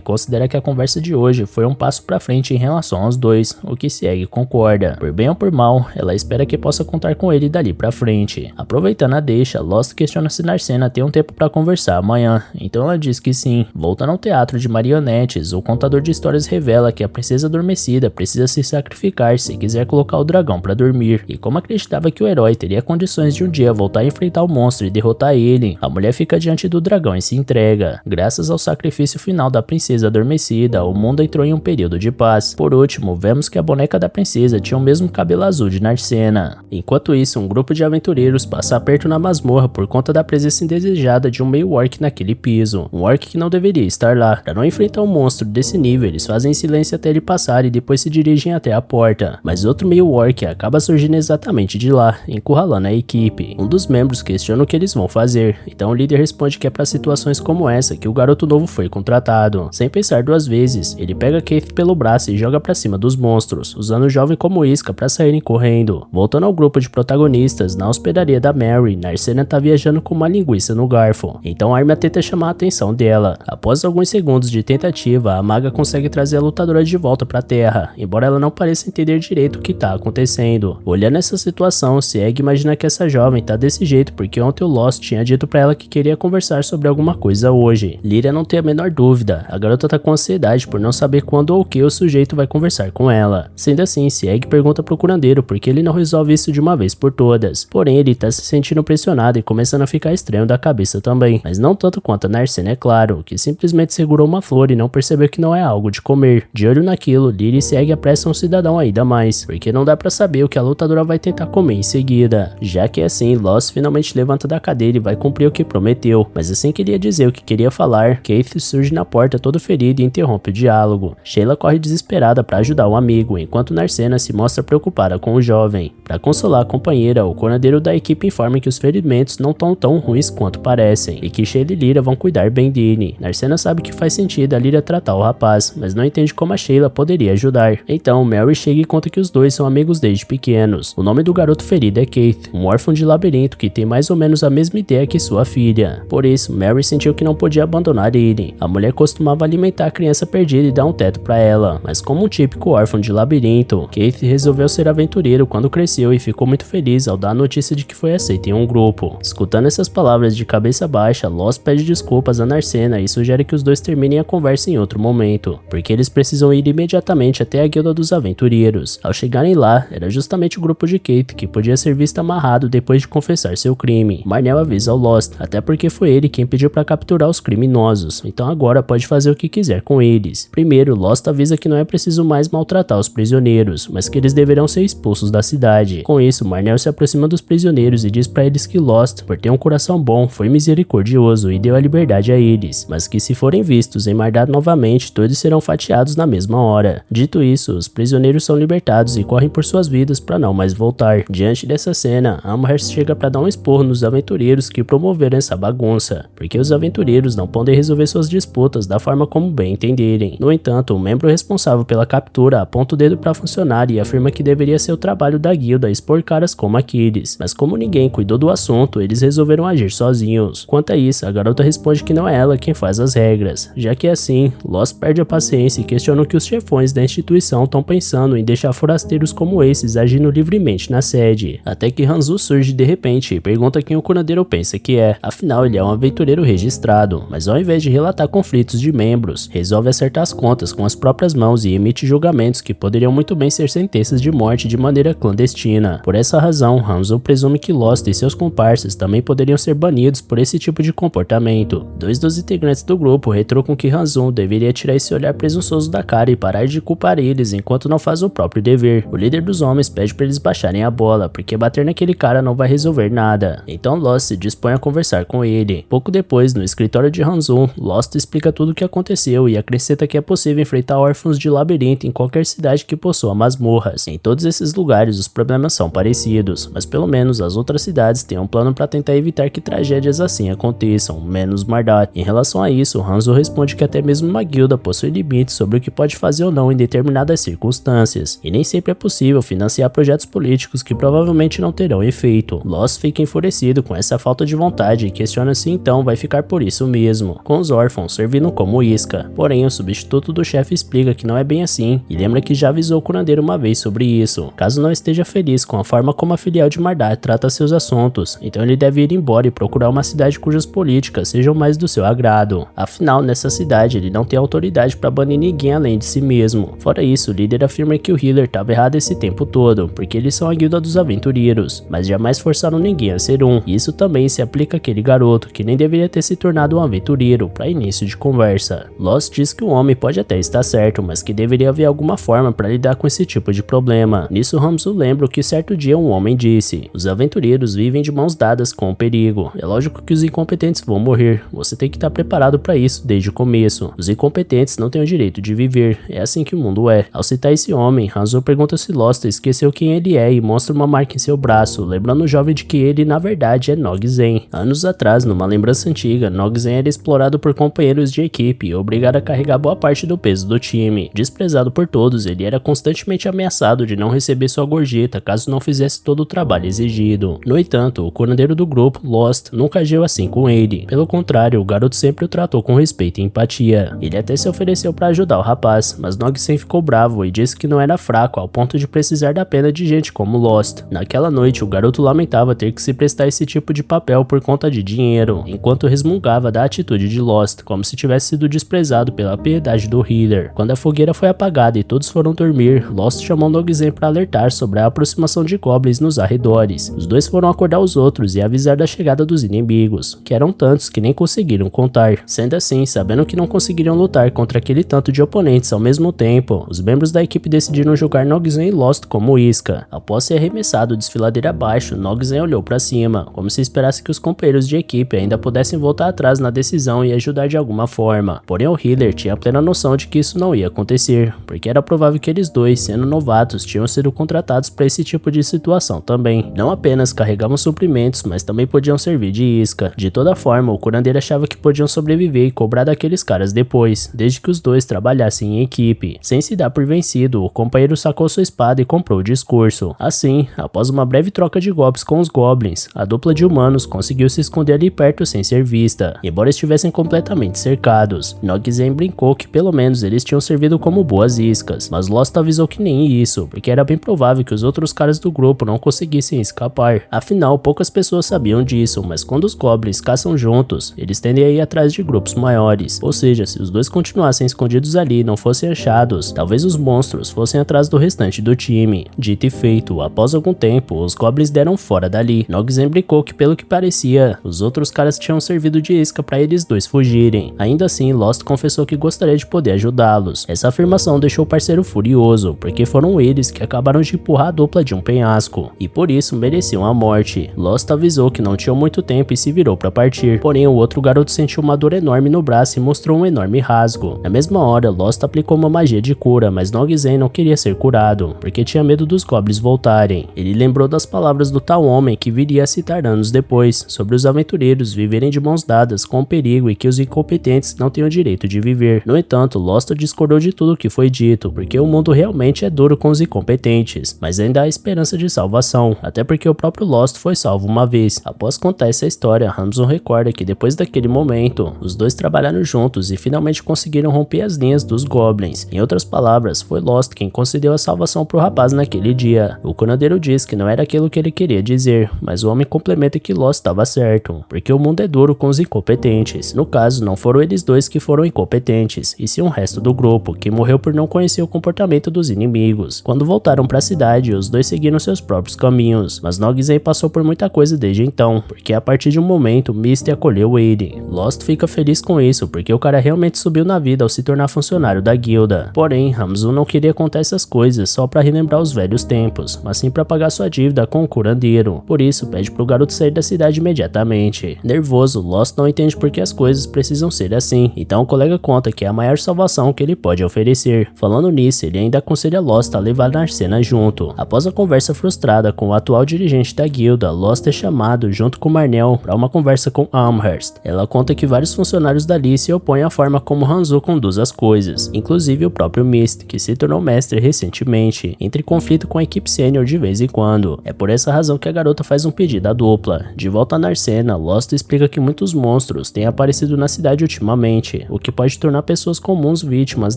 considera que a conversa de hoje foi um passo pra frente em relação aos dois, o que Sieg concorda. Por bem ou por mal, ela espera que possa contar com ele dali pra frente. Aproveitando a deixa, Lost questiona se Narcena tem um tempo pra conversar amanhã, então ela diz que sim. Voltando ao teatro de marionetes, o contador de histórias revela que a princesa adormecida precisa se sacrificar se quiser colocar o dragão pra dormir, e como acreditava que o herói teria condições de um dia voltar a enfrentar o monstro e derrotar ele, a mulher fica diante do dragão e se entrega. Graças ao sacrifício final da princesa adormecida, o mundo entrou em um período de paz. Por último, vemos que a boneca da princesa tinha o mesmo cabelo azul de Narcena. Enquanto isso, um grupo de aventureiros passa aperto na masmorra por conta da presença indesejada de um meio orc naquele piso, um orc que não deveria estar lá. Para não enfrentar um monstro desse nível, eles fazem silêncio até ele passar e depois se dirigem até a porta, mas outro meio orc acaba surgindo exatamente de lá, encurralando a equipe. Um dos membros questiona o que eles vão fazer, então o líder responde que é para situações como essa que o garoto novo foi contratado. Sem pensar duas vezes, ele pega Keith pelo braço e joga para cima dos monstros, usando o jovem como isca para saírem correndo. Voltando ao grupo de protagonistas, na hospedaria da Mary, Narcena tá viajando com uma linguiça no garfo, então a arma tenta chamar a atenção dela. Após alguns segundos de tentativa, a maga consegue trazer a lutadora de volta pra terra, embora ela não pareça entender direito o que tá acontecendo. Olhando essa situação, Sieg imagina que essa jovem tá desse jeito porque ontem o Lost tinha dito pra ela que queria conversar sobre alguma coisa hoje. Lyra não tem a menor dúvida, a garota tá com ansiedade por não saber quando ou o que o sujeito vai conversar com ela. Sendo assim, Sieg pergunta pro curandeiro por que ele não resolve isso de uma vez por todas. Porém, ele tá se sentindo pressionado e começando a ficar estranho da cabeça também, mas não tanto quanto a Narcena, é claro, que simplesmente segurou uma flor e não percebeu que não é algo de comer. De olho naquilo, Lyra e Sieg apressam o cidadão ainda mais, porque não dá pra saber o que a lutadora vai tentar comer em seguida. Já que é assim, Lost finalmente levanta da cadeira e vai cumprir o que prometeu, mas assim que ele ia dizer o que queria falar, Keith surge na porta todo ferido e interrompe o diálogo. Sheila corre desesperada pra ajudar o amigo, enquanto Narcena se mostra preocupada com o jovem. Pra consolar a companheira, o curandeiro da equipe informa que os ferimentos não estão tão ruins quanto parecem, e que Sheila e Lyra vão cuidar bem dele. Narcena sabe que faz sentido a Lyra tratar o rapaz, mas não entende como a Sheila poderia ajudar. Então, Mary chega e conta que os dois são amigos desde pequenos. O nome do garoto ferido é Keith, um órfão de labirinto que tem mais ou menos a mesma ideia que sua filha. Por isso, Mary sentiu que não podia abandonar ele. A mulher costumava alimentar a criança perdida e dar um teto pra ela, mas como um típico órfão de labirinto, Keith resolveu ser aventureiro quando cresceu e ficou muito feliz ao dar a notícia de que foi aceito em um grupo. Escutando essas palavras de cabeça baixa, Lost pede desculpas a Narcena e sugere que os dois terminem a conversa em outro momento, porque eles precisam ir imediatamente até a guilda dos aventureiros. Ao chegarem lá, era justamente o grupo de Keith que podia ser visto amarrado depois de confessar seu crime. Marnell avisa ao Lost, até porque foi ele quem pediu para capturar os criminosos, então agora pode fazer o que quiser com eles. Primeiro, Lost avisa que não é preciso mais maltratar os prisioneiros, mas que eles deverão ser expulsos da cidade. Com isso, Marnell se aproxima dos prisioneiros e diz para eles que Lost, por ter um coração bom, foi misericordioso e deu a liberdade a eles, mas que se forem vistos em Mardar novamente, todos serão fatiados na mesma hora. Dito isso, os prisioneiros são libertados e correm por suas vidas para não mais voltar. Diante dessa cena, Amherst chega para dar um esporro nos aventureiros que promoveram essa bagunça, porque os aventureiros não podem resolver suas disputas da forma como bem entenderem. No entanto, o membro responsável pela captura aponta o dedo para funcionário e afirma que deveria ser o trabalho da guilda expor caras como aqueles, mas como ninguém cuidou do assunto, eles resolveram agir sozinhos. Quanto a isso, a garota responde que não é ela quem faz as regras. Já que é assim, Lost perde a paciência e questiona o que os chefões da instituição estão pensando em deixar forasteiros como esses agindo livremente na sede. Até que Hanzo surge de repente e pergunta quem o curandeiro pensa que é, afinal ele é um aventureiro registrado, mas ao invés de relatar conflitos de membros, resolve acertar as contas com as próprias mãos e emite julgamentos que poderiam muito bem ser sentenças de morte de maneira clandestina. Por essa razão, Hanzo presume que Lost e seus comparsas também poderiam ser banidos por esse tipo de comportamento. Dois dos integrantes do grupo retrucam que Hanzo deveria tirar esse olhar presunçoso da cara e parar de culpar eles enquanto não faz o próprio dever. O líder dos homens pede para eles baixarem a bola, porque bater naquele cara não vai resolver nada. Então Lost se dispõe a conversar com ele. Pouco depois, no escritório de Hanzo, Lost explica tudo o que aconteceu e acrescenta que é possível enfrentar órfãos de labirinto em qualquer cidade que possua masmorras. Em todos esses lugares os problemas são parecidos, mas pelo menos as outras cidades têm um plano para tentar evitar que tragédias assim aconteçam, menos Mardat. Em relação a isso, Hanzo responde que até mesmo uma guilda possui limites sobre o que pode fazer ou não em determinadas circunstâncias, e nem sempre é possível financiar projetos políticos que provavelmente não terão efeito. Lost fica enfurecido com essa falta de vontade e questiona se então vai ficar por isso mesmo, com os órfãos servindo como isca. Porém, o substituto do chefe explica que não é bem assim, e lembra que já avisou o curandeiro uma vez sobre isso. Caso não esteja feliz com a forma como a filial de Mardat trata seus assuntos, então ele deve ir embora e procurar uma cidade cujas políticas sejam mais do seu agrado. Afinal, nessa cidade ele não tem autoridade para banir ninguém além de si mesmo. Fora isso, o líder afirma que o Healer estava errado esse tempo todo, porque eles são a guilda dos aventureiros, mas jamais forçaram ninguém a ser um. E isso também se aplica àquele garoto, que nem deveria ter se tornado um aventureiro, para início de conversa. Lost diz que o homem pode até estar certo, mas que deveria haver alguma forma para lidar com esse tipo de problema. Nisso, Hanzo lembra o que certo dia um homem disse: os aventureiros vivem de mãos dadas com o perigo. É lógico que os incompetentes vão morrer, você tem que estar preparado para isso desde o começo. Os incompetentes não têm o direito de viver, é assim que o mundo é. Ao citar esse homem, Hanzo pergunta se Lost esqueceu quem ele é e mostra uma marca em seu braço, lembrando o jovem de que ele na verdade é Nogzen. Anos atrás, numa lembrança antiga, Nogzen era explorado por companheiros de equipe e obrigado a carregar boa parte do peso do time. Desprezado por todos, ele era constantemente ameaçado de não receber sua gorjeta caso não fizesse todo o trabalho exigido. No entanto, o curandeiro do grupo, Lost, nunca agiu assim com ele. Pelo contrário, o garoto sempre o tratou com respeito e empatia. Ele até se ofereceu para ajudar o rapaz, mas Nogzen ficou bravo e disse que não era fraco ao ponto de precisar da pena de gente como Lost. Naquela noite, o garoto lamentava ter que se prestar esse tipo de papel por conta de dinheiro, enquanto resmungava da atitude de Lost, como se tivesse sido desprezado pela piedade do Healer. Quando a fogueira foi apagada e todos foram dormir, Lost chamou Nogzen para alertar sobre a aproximação de goblins nos arredores. Os dois foram acordar os outros e avisar da chegada dos inimigos, que eram tantos que nem conseguiram contar. Sendo assim, sabendo que não conseguiriam lutar contra aquele tanto de oponentes ao mesmo tempo, os membros da equipe decidiram jogar Nogzen e Lost como isca. Após ser arremessado desfiladeira abaixo, Nogzen olhou para cima, como se esperasse que os companheiros de equipe ainda pudessem voltar atrás na decisão e ajudar de alguma forma. Porém, o Healer tinha plena noção de que isso não ia acontecer, porque era provável que eles dois, sendo novatos, tinham sido contratados para esse tipo de situação também. Não apenas carregavam suprimentos, mas também podiam servir de isca. De toda forma, o curandeiro achava que podiam sobreviver e cobrar daqueles caras depois, desde que os dois trabalhassem em equipe. Sem se dar por vencido, o companheiro sacou sua espada e comprou o discurso. Assim, após uma breve troca de golpes com os goblins, a dupla de humanos conseguiu se esconder ali perto sem ser vista, embora estivessem completamente cercados. Nogzen brincou que pelo menos eles tinham servido como boas iscas, mas Lost avisou que nem isso, porque era bem provável que os outros caras do grupo não conseguissem escapar. Afinal, poucas pessoas sabiam disso, mas quando os goblins caçam juntos, eles tendem a ir atrás de grupos maiores. Ou seja, se os dois continuassem escondidos ali e não fossem achados, talvez os monstros fossem atrás do restante do time. Dito e feito, após algum tempo, os goblins deram fora dali. Nogzen brincou que pelo que parecia, os outros caras tinham servido de isca para eles dois fugirem. Ainda assim, Lost confessou que gostaria de poder ajudá-los. Essa afirmação deixou o parceiro furioso, porque foram eles que acabaram de empurrar a dupla de um penhasco, e por isso mereciam a morte. Lost avisou que não tinham muito tempo e se virou para partir, porém o outro garoto sentiu uma dor enorme no braço e mostrou um enorme rasgo. Na mesma hora, Lost aplicou uma magia de cura, mas Nogzen não queria ser curado, porque tinha medo dos goblins voltarem. Ele lembrou das palavras do tal homem que viria a citar anos depois, sobre os aventureiros viverem de mãos dadas com o perigo e que os incompetentes não têm o direito de viver. No entanto, Lost discordou de tudo que foi dito, porque o mundo realmente é duro com os incompetentes, mas ainda há esperança de salvação, até porque o próprio Lost foi salvo uma vez. Após contar essa história, Hanzo recorda que depois daquele momento, os dois trabalharam juntos e finalmente conseguiram romper as linhas dos goblins. Em outra outras palavras, foi Lost quem concedeu a salvação pro rapaz naquele dia. O curandeiro diz que não era aquilo que ele queria dizer, mas o homem complementa que Lost estava certo, porque o mundo é duro com os incompetentes. No caso, não foram eles dois que foram incompetentes, e sim o resto do grupo, que morreu por não conhecer o comportamento dos inimigos. Quando voltaram para a cidade, os dois seguiram seus próprios caminhos, mas Nogizei passou por muita coisa desde então, porque a partir de um momento, Misty acolheu ele. Lost fica feliz com isso, porque o cara realmente subiu na vida ao se tornar funcionário da guilda. Porém, Hamzu não queria contar essas coisas só para relembrar os velhos tempos, mas sim para pagar sua dívida com o curandeiro. Por isso, pede pro garoto sair da cidade imediatamente. Nervoso, Lost não entende por que as coisas precisam ser assim, então o colega conta que é a maior salvação que ele pode oferecer. Falando nisso, ele ainda aconselha Lost a levar Narcena junto. Após a conversa frustrada com o atual dirigente da guilda, Lost é chamado junto com Marnell para uma conversa com Amherst. Ela conta que vários funcionários dali se opõem à forma como Hanzo conduz as coisas, inclusive o próprio Mist, que se tornou mestre recentemente, entre conflito com a equipe sênior de vez em quando. É por essa razão que a garota faz um pedido à dupla. De volta a Narcena, Lost explica que muitos monstros têm aparecido na cidade ultimamente, o que pode tornar pessoas comuns vítimas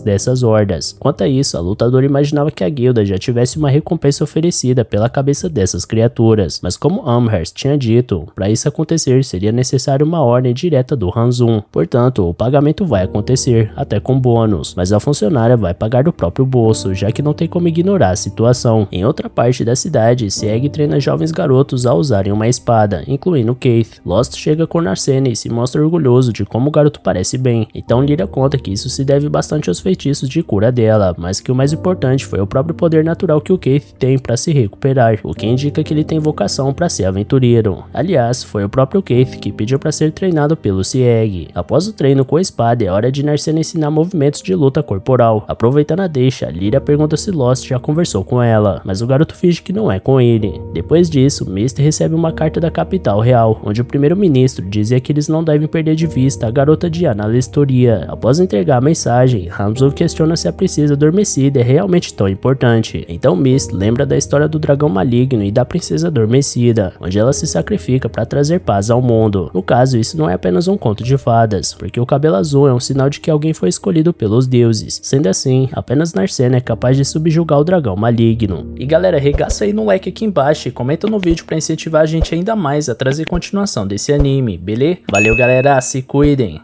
dessas hordas. Quanto a isso, a lutadora imaginava que a guilda já tivesse uma recompensa oferecida pela cabeça dessas criaturas, mas como Amherst tinha dito, para isso acontecer seria necessário uma ordem direta do Hanzun. Portanto, o pagamento vai acontecer, até com bônus, mas a funcionária vai pagar do próprio bolso, já que não tem como ignorar a situação. Em outra parte da cidade, Sieg treina jovens garotos a usarem uma espada, incluindo Keith. Lost chega com Narcena e se mostra orgulhoso de como o garoto parece bem, então Lyra conta que isso se deve bastante aos feitiços de cura dela, mas que o mais importante foi o próprio poder natural que o Keith tem para se recuperar, o que indica que ele tem vocação para ser aventureiro. Aliás, foi o próprio Keith que pediu para ser treinado pelo Sieg. Após o treino com a espada, é hora de Narcena ensinar movimentos de luta corporal. Aproveitando a deixa, Lyra pergunta se Lost já conversou com ela, mas o garoto finge que não é com ele. Depois disso, Misty recebe uma carta da capital real, onde o primeiro-ministro dizia que eles não devem perder de vista a garota de Analistoria. Após entregar a mensagem, Hamzu questiona se a princesa adormecida é realmente tão importante. Então Misty lembra da história do dragão maligno e da princesa adormecida, onde ela se sacrifica para trazer paz ao mundo. No caso, isso não é apenas um conto de fadas, porque o cabelo azul é um sinal de que alguém foi escolhido pelos deuses. Sendo assim, apenas Narcena é capaz de subjugar o dragão maligno. E galera, regaça aí no like aqui embaixo e comenta no vídeo para incentivar a gente ainda mais a trazer continuação desse anime, beleza? Valeu galera, se cuidem!